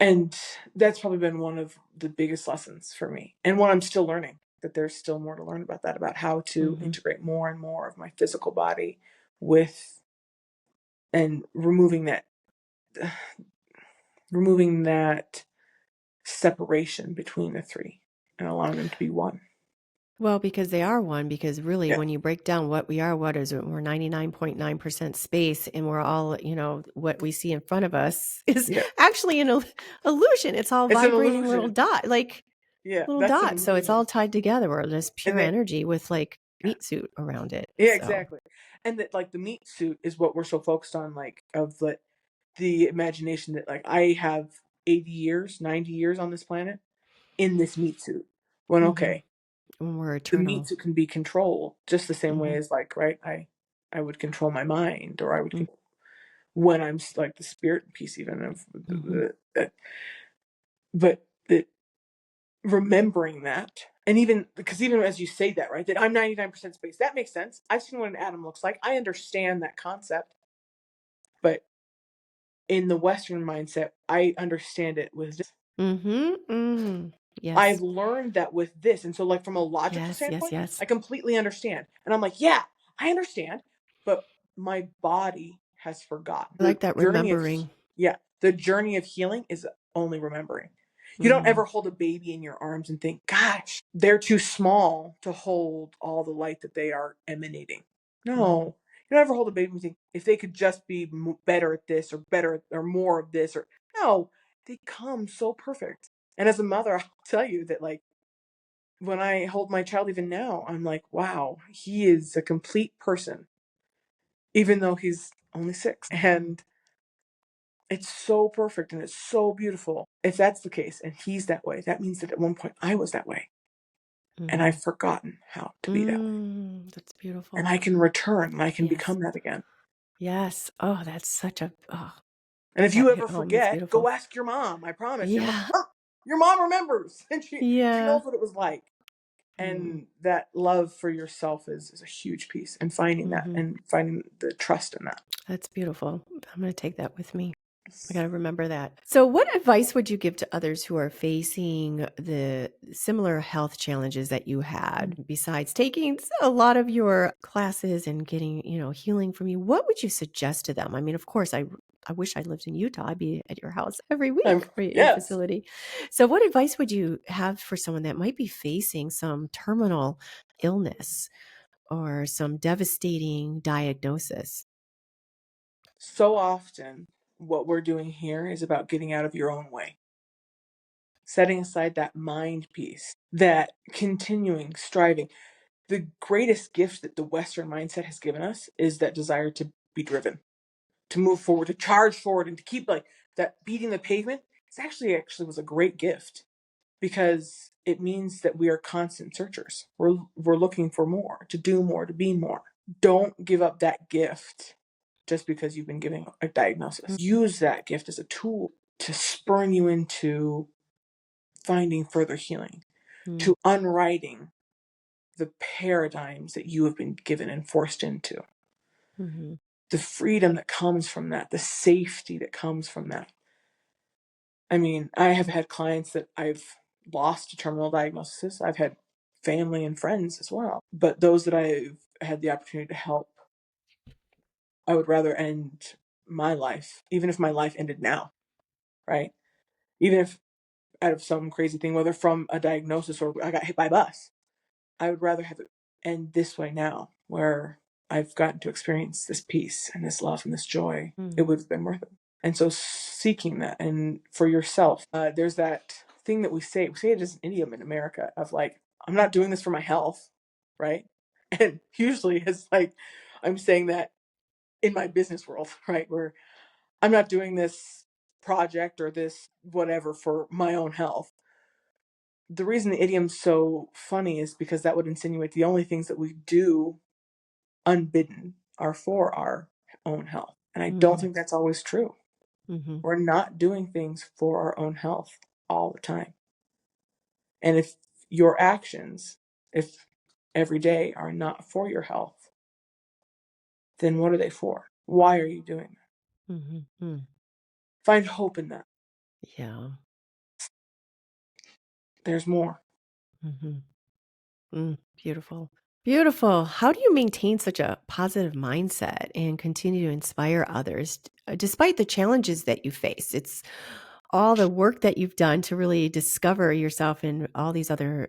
S2: And that's probably been one of the biggest lessons for me, and one I'm still learning, that there's still more to learn about that, about how to integrate more and more of my physical body with, and removing that separation between the 3 and allowing them to be one.
S1: Well, because they are one, because really
S2: Yeah.
S1: when you break down what we are, what is it? We're 99.9% space, and we're all, what we see in front of us is actually an illusion. It's all
S2: It's an
S1: vibrating little
S2: illusion.
S1: dots.
S2: Yeah,
S1: Little
S2: that's an
S1: dots. So it's all
S2: illusion.
S1: tied together. We're just pure
S2: And that,
S1: energy with like meat suit around it.
S2: yeah,
S1: So
S2: exactly. And that, like, the meat suit is what we're so focused on, like, of the imagination that, like, I have 80 years, 90 years on this planet in this meat suit. When, okay,
S1: when we're
S2: the meat
S1: eternal.
S2: suit can be controlled just the same way as, like, right, I would control my mind, or I would when I'm like the spirit piece even of but that, remembering that, and even because even as you say that, right, that I'm 99% space, that makes sense. I've seen what an atom looks like. I understand that concept. But in the Western mindset, I understand it with this.
S1: Yes.
S2: I've learned that with this. And so, like, from a logical standpoint,
S1: Yes.
S2: I completely understand. And I'm like, yeah, I understand. But my body has forgotten.
S1: I like that remembering.
S2: The journey of healing is only remembering. You don't ever hold a baby in your arms and think, gosh, they're too small to hold all the light that they are emanating. No. You don't ever hold a baby and think, if they could just be better at this, or better, or more of this, or no, they come so perfect. And as a mother, I'll tell you that, like, when I hold my child even now, I'm like, wow, he is a complete person, even though he's only 6. And it's so perfect and it's so beautiful. If that's the case and he's that way, that means that at one point I was that way. and I've forgotten how to be that way.
S1: That's beautiful.
S2: And I can return and I can
S1: Yes.
S2: become that again.
S1: Yes. Oh, that's such a,
S2: And if
S1: that
S2: you
S1: hit
S2: ever
S1: home. That's
S2: forget, go
S1: beautiful.
S2: ask your mom. I promise.
S1: Yeah.
S2: Your mom remembers, and she
S1: Yeah.
S2: knows what it was like.
S1: Mm.
S2: And that love for yourself is a huge piece, and finding that
S1: Mm-hmm.
S2: and finding the trust in that.
S1: That's beautiful. I'm going to take that with me. I got to remember that. So, what advice would you give to others who are facing the similar health challenges that you had, besides taking a lot of your classes and getting, healing from you? What would you suggest to them? I mean, of course, I wish I lived in Utah. I'd be at your house every week or your
S2: Yes.
S1: facility. So, what advice would you have for someone that might be facing some terminal illness or some devastating diagnosis?
S2: So often, what we're doing here is about getting out of your own way, setting aside that mind piece, that continuing striving. The greatest gift that the Western mindset has given us is that desire to be driven, to move forward, to charge forward, and to keep like that beating the pavement. It's actually was a great gift, because it means that we are constant searchers. We're looking for more, to do more, to be more. Don't give up that gift just because you've been given a diagnosis. Use that gift as a tool to spurn you into finding further healing,
S1: Mm-hmm.
S2: to unwriting the paradigms that you have been given and forced into.
S1: Mm-hmm.
S2: The freedom that comes from that, the safety that comes from that. I mean, I have had clients that I've lost to terminal diagnosis. I've had family and friends as well. But those that I've had the opportunity to help, I would rather end my life, even if my life ended now, right? Even if out of some crazy thing, whether from a diagnosis or I got hit by a bus, I would rather have it end this way now, where I've gotten to experience this peace and this love and this joy. It would have been worth it. And so seeking that, and for yourself, there's that thing that we say it as an idiom in America of like, I'm not doing this for my health, right? And usually it's like, I'm saying that in my business world, right? Where I'm not doing this project or this whatever for my own health. The reason the idiom's so funny is because that would insinuate the only things that we do unbidden are for our own health. And I don't think that's always true.
S1: Mm-hmm.
S2: We're not doing things for our own health all the time. And if your actions, if every day are not for your health, then what are they for? Why are you doing that?
S1: Mm-hmm.
S2: Find hope in that.
S1: Yeah.
S2: There's more.
S1: Beautiful. Beautiful. How do you maintain such a positive mindset and continue to inspire others despite the challenges that you face? It's all the work that you've done to really discover yourself in all these other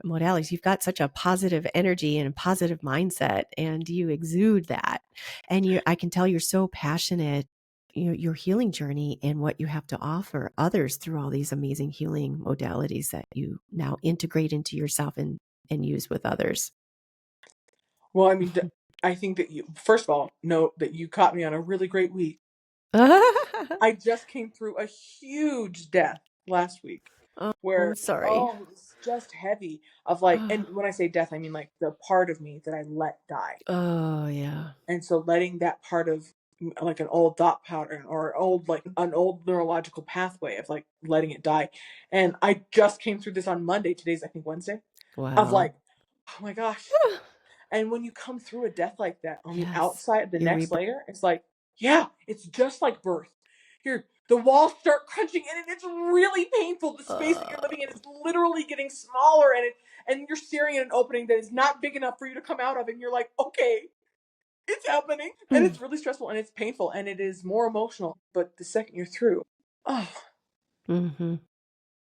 S1: modalities. You've got such a positive energy and a positive mindset, and you exude that. And I can tell you're so passionate, your healing journey and what you have to offer others through all these amazing healing modalities that you now integrate into yourself and use with others.
S2: Well, I mean, I think that you, first of all, note that you caught me on a really great week.
S1: Oh,
S2: I just came through a huge death last week
S1: I'm
S2: where,
S1: sorry.
S2: it was just heavy of like,
S1: Oh,
S2: and when I say death, I mean like the part of me that I let die.
S1: oh yeah.
S2: And so letting that part of like an old thought pattern or old, like an old neurological pathway of like letting it die. And I just came through this on Monday. Today's, I think, Wednesday, of
S1: Wow.
S2: like, oh my gosh. And when you come through a death like that on the
S1: Yes.
S2: outside, the
S1: You're
S2: next layer, it's like, yeah, it's just like birth. Here, the walls start crunching in and it's really painful. The space that you're living in is literally getting smaller, and you're staring at an opening that is not big enough for you to come out of, and you're like, okay, it's happening. And it's really stressful and it's painful and it is more emotional. But the second you're through, oh,
S1: Mm-hmm.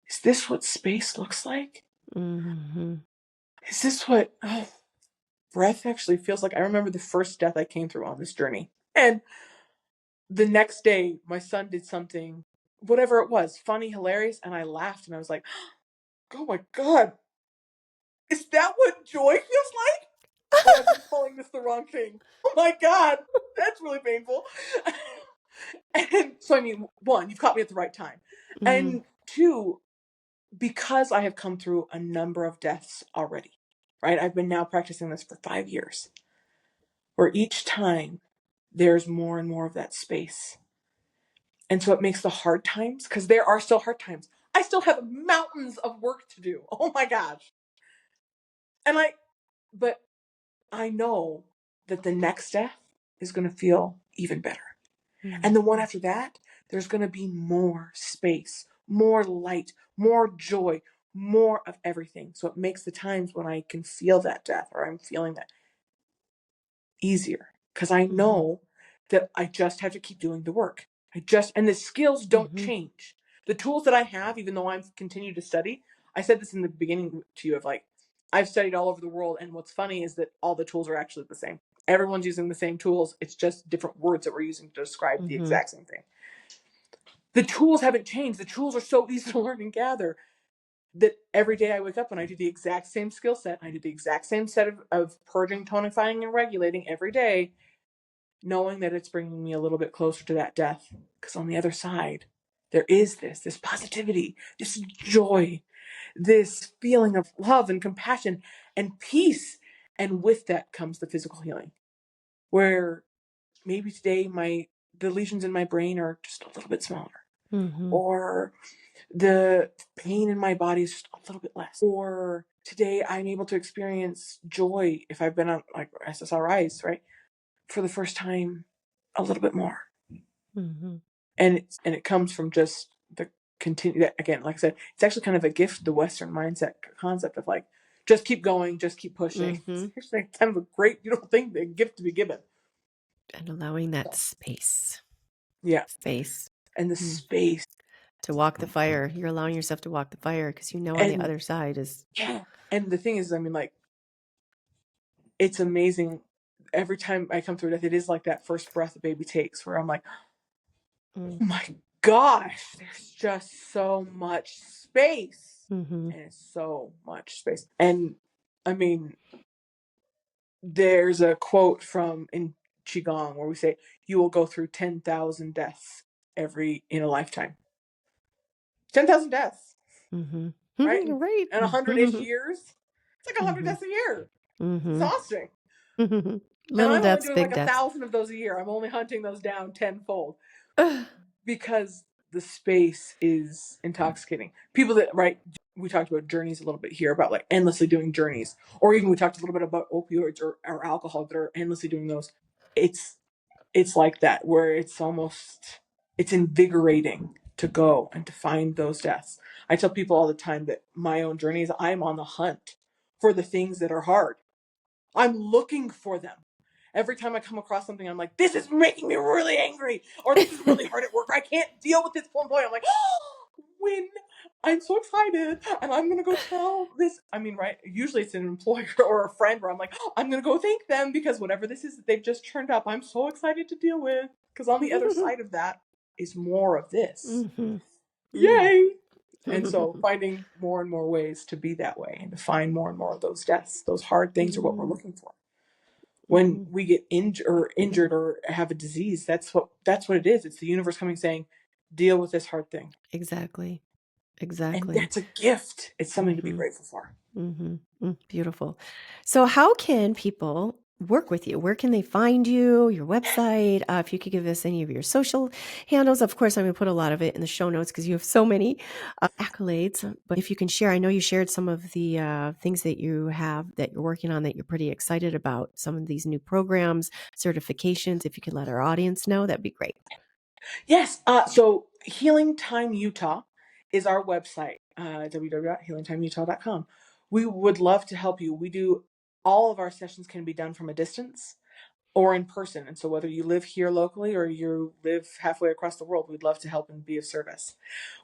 S2: is this what space looks like?
S1: Mm-hmm.
S2: Is this what breath actually feels like? I remember the first death I came through on this journey. And the next day, my son did something, whatever it was, funny, hilarious, and I laughed and I was like, oh my God, is that what joy feels like? Oh, I've been calling this the wrong thing. Oh my God, that's really painful. And so, I mean, one, you've caught me at the right time.
S1: Mm-hmm.
S2: And two, because I have come through a number of deaths already, right? I've been now practicing this for 5 years, where each time there's more and more of that space. And so it makes the hard times, because there are still hard times. I still have mountains of work to do. Oh my gosh. But I know that the next death is going to feel even better. And the one after that, there's going to be more space, more light, more joy, more of everything. So it makes the times when I can feel that death, or I'm feeling that, easier, because I know that I just have to keep doing the work. And the skills don't change. The tools that I have, even though I've continued to study, I said this in the beginning to you of like, I've studied all over the world. And what's funny is that all the tools are actually the same. Everyone's using the same tools. It's just different words that we're using to describe the exact same thing. The tools haven't changed. The tools are so easy to learn and gather that every day I wake up and I do the exact same skill set. I do the exact same set of purging, tonifying, and regulating every day, knowing that it's bringing me a little bit closer to that death. Because on the other side, there is this positivity, this joy, this feeling of love and compassion and peace. And with that comes the physical healing, where maybe today the lesions in my brain are just a little bit smaller, or the pain in my body is just a little bit less, or today I'm able to experience joy if I've been on like SSRIs, right, for the first time a little bit more. And it comes from just the continue, again, like I said, it's actually kind of a gift, the Western mindset concept of like, just keep going, just keep pushing. It's actually kind of a great, beautiful thing, a gift to be given.
S1: And allowing that space.
S2: Yeah.
S1: Space.
S2: And the space.
S1: To walk the fire. You're allowing yourself to walk the fire because you know on the other side is.
S2: Yeah. And the thing is, I mean, like, it's amazing. Every time I come through death, it is like that first breath a baby takes, where I'm like, oh my gosh, there's just so much space. And it's so much space. And I mean, there's a quote from in Qigong where we say, you will go through 10,000 deaths in a lifetime. 10,000 deaths. Right?
S1: Right.
S2: And 100-ish years. It's like 100 deaths a year. It's exhausting.
S1: Little
S2: and I'm
S1: deaths,
S2: only doing
S1: big
S2: like
S1: deaths.
S2: 1,000 of those a year. I'm only hunting those down tenfold. Because the space is intoxicating. People that, right, we talked about journeys a little bit here, about like endlessly doing journeys, or even we talked a little bit about opioids or alcohol that are endlessly doing those. It's like that, where it's invigorating to go and to find those deaths. I tell people all the time that my own journey is, I'm on the hunt for the things that are hard. I'm looking for them. Every time I come across something, I'm like, this is making me really angry, or this is really hard at work. I can't deal with this one point. I'm like, oh, when I'm so excited, and I'm going to go tell this. I mean, right, usually it's an employer or a friend where I'm like, oh, I'm going to go thank them because whatever this is that they've just turned up, I'm so excited to deal with. Because on the other side of that is more of this. Yay! And so finding more and more ways to be that way and to find more and more of those deaths, those hard things are what we're looking for. When we get injured or have a disease, that's what it is. It's the universe coming saying, deal with this hard thing.
S1: Exactly.
S2: And that's a gift. It's something to be grateful for.
S1: Beautiful. So how can people work with you? Where can they find you? Your website? If you could give us any of your social handles. Of course, I'm going to put a lot of it in the show notes because you have so many accolades. But if you can share, I know you shared some of the things that you have that you're working on that you're pretty excited about. Some of these new programs, certifications. If you could let our audience know, that'd be great.
S2: Yes. So Healing Thyme Utah is our website, www.healingthymeutah.com. We would love to help you. All of our sessions can be done from a distance or in person. And so whether you live here locally or you live halfway across the world, we'd love to help and be of service.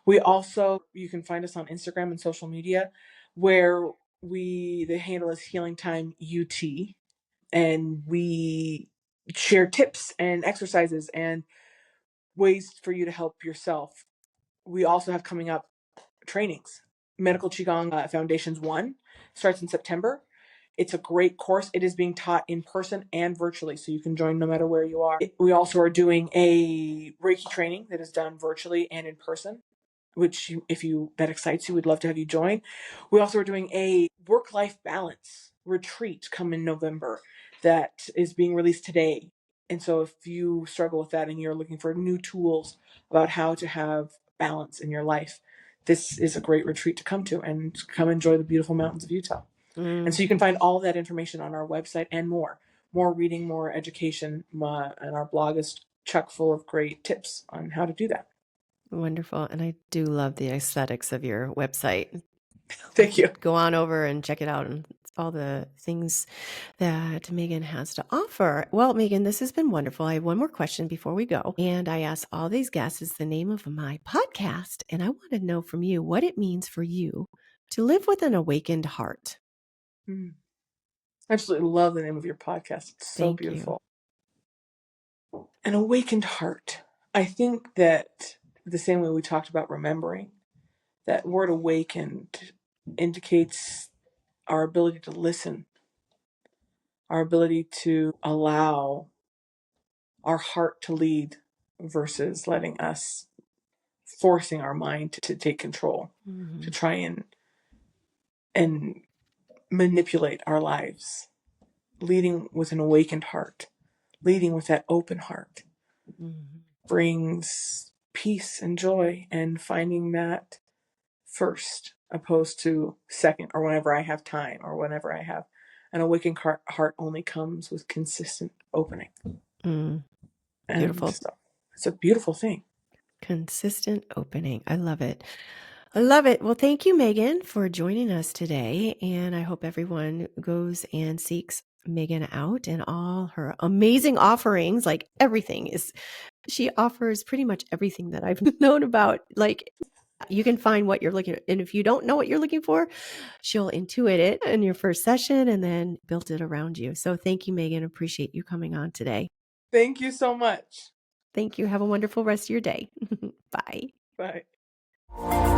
S2: You can find us on Instagram and social media, where the handle is Healing Thyme UT, and we share tips and exercises and ways for you to help yourself. We also have coming up trainings. Medical Qigong Foundations 1 starts in September. It's a great course. It is being taught in person and virtually, so you can join no matter where you are. We also are doing a Reiki training that is done virtually and in person. which if that excites you, we'd love to have you join. We also are doing a work-life balance retreat come in November that is being released today. And so if you struggle with that and you're looking for new tools about how to have balance in your life, this is a great retreat to come to and come enjoy the beautiful mountains of Utah. And so you can find all of that information on our website and more reading, more education, and our blog is chock full of great tips on how to do that.
S1: Wonderful. And I do love the aesthetics of your website.
S2: Thank you.
S1: Go on over and check it out and all the things that Meagan has to offer. Well, Meagan, this has been wonderful. I have one more question before we go. And I ask all these guests, is the name of my podcast. And I want to know from you what it means for you to live with an awakened heart.
S2: I absolutely love the name of your podcast. It's so
S1: Thank
S2: beautiful.
S1: you.
S2: An awakened heart. I think that the same way we talked about remembering, that word awakened indicates our ability to listen, our ability to allow our heart to lead versus letting us forcing our mind to take control, to try and manipulate our lives. Leading with an awakened heart, leading with that open heart, brings peace and joy, and finding that first opposed to second, or whenever I have time, or whenever I have. An awakened heart only comes with consistent opening.
S1: Beautiful.
S2: And so it's a beautiful thing.
S1: Consistent opening. I love it. I love it. Well, thank you, Meagan, for joining us today. And I hope everyone goes and seeks Meagan out and all her amazing offerings. Like everything is, she offers pretty much everything that I've known about. Like you can find what you're looking at. And if you don't know what you're looking for, she'll intuit it in your first session and then build it around you. So thank you, Meagan. Appreciate you coming on today.
S2: Thank you so much.
S1: Thank you. Have a wonderful rest of your day. Bye.
S2: Bye.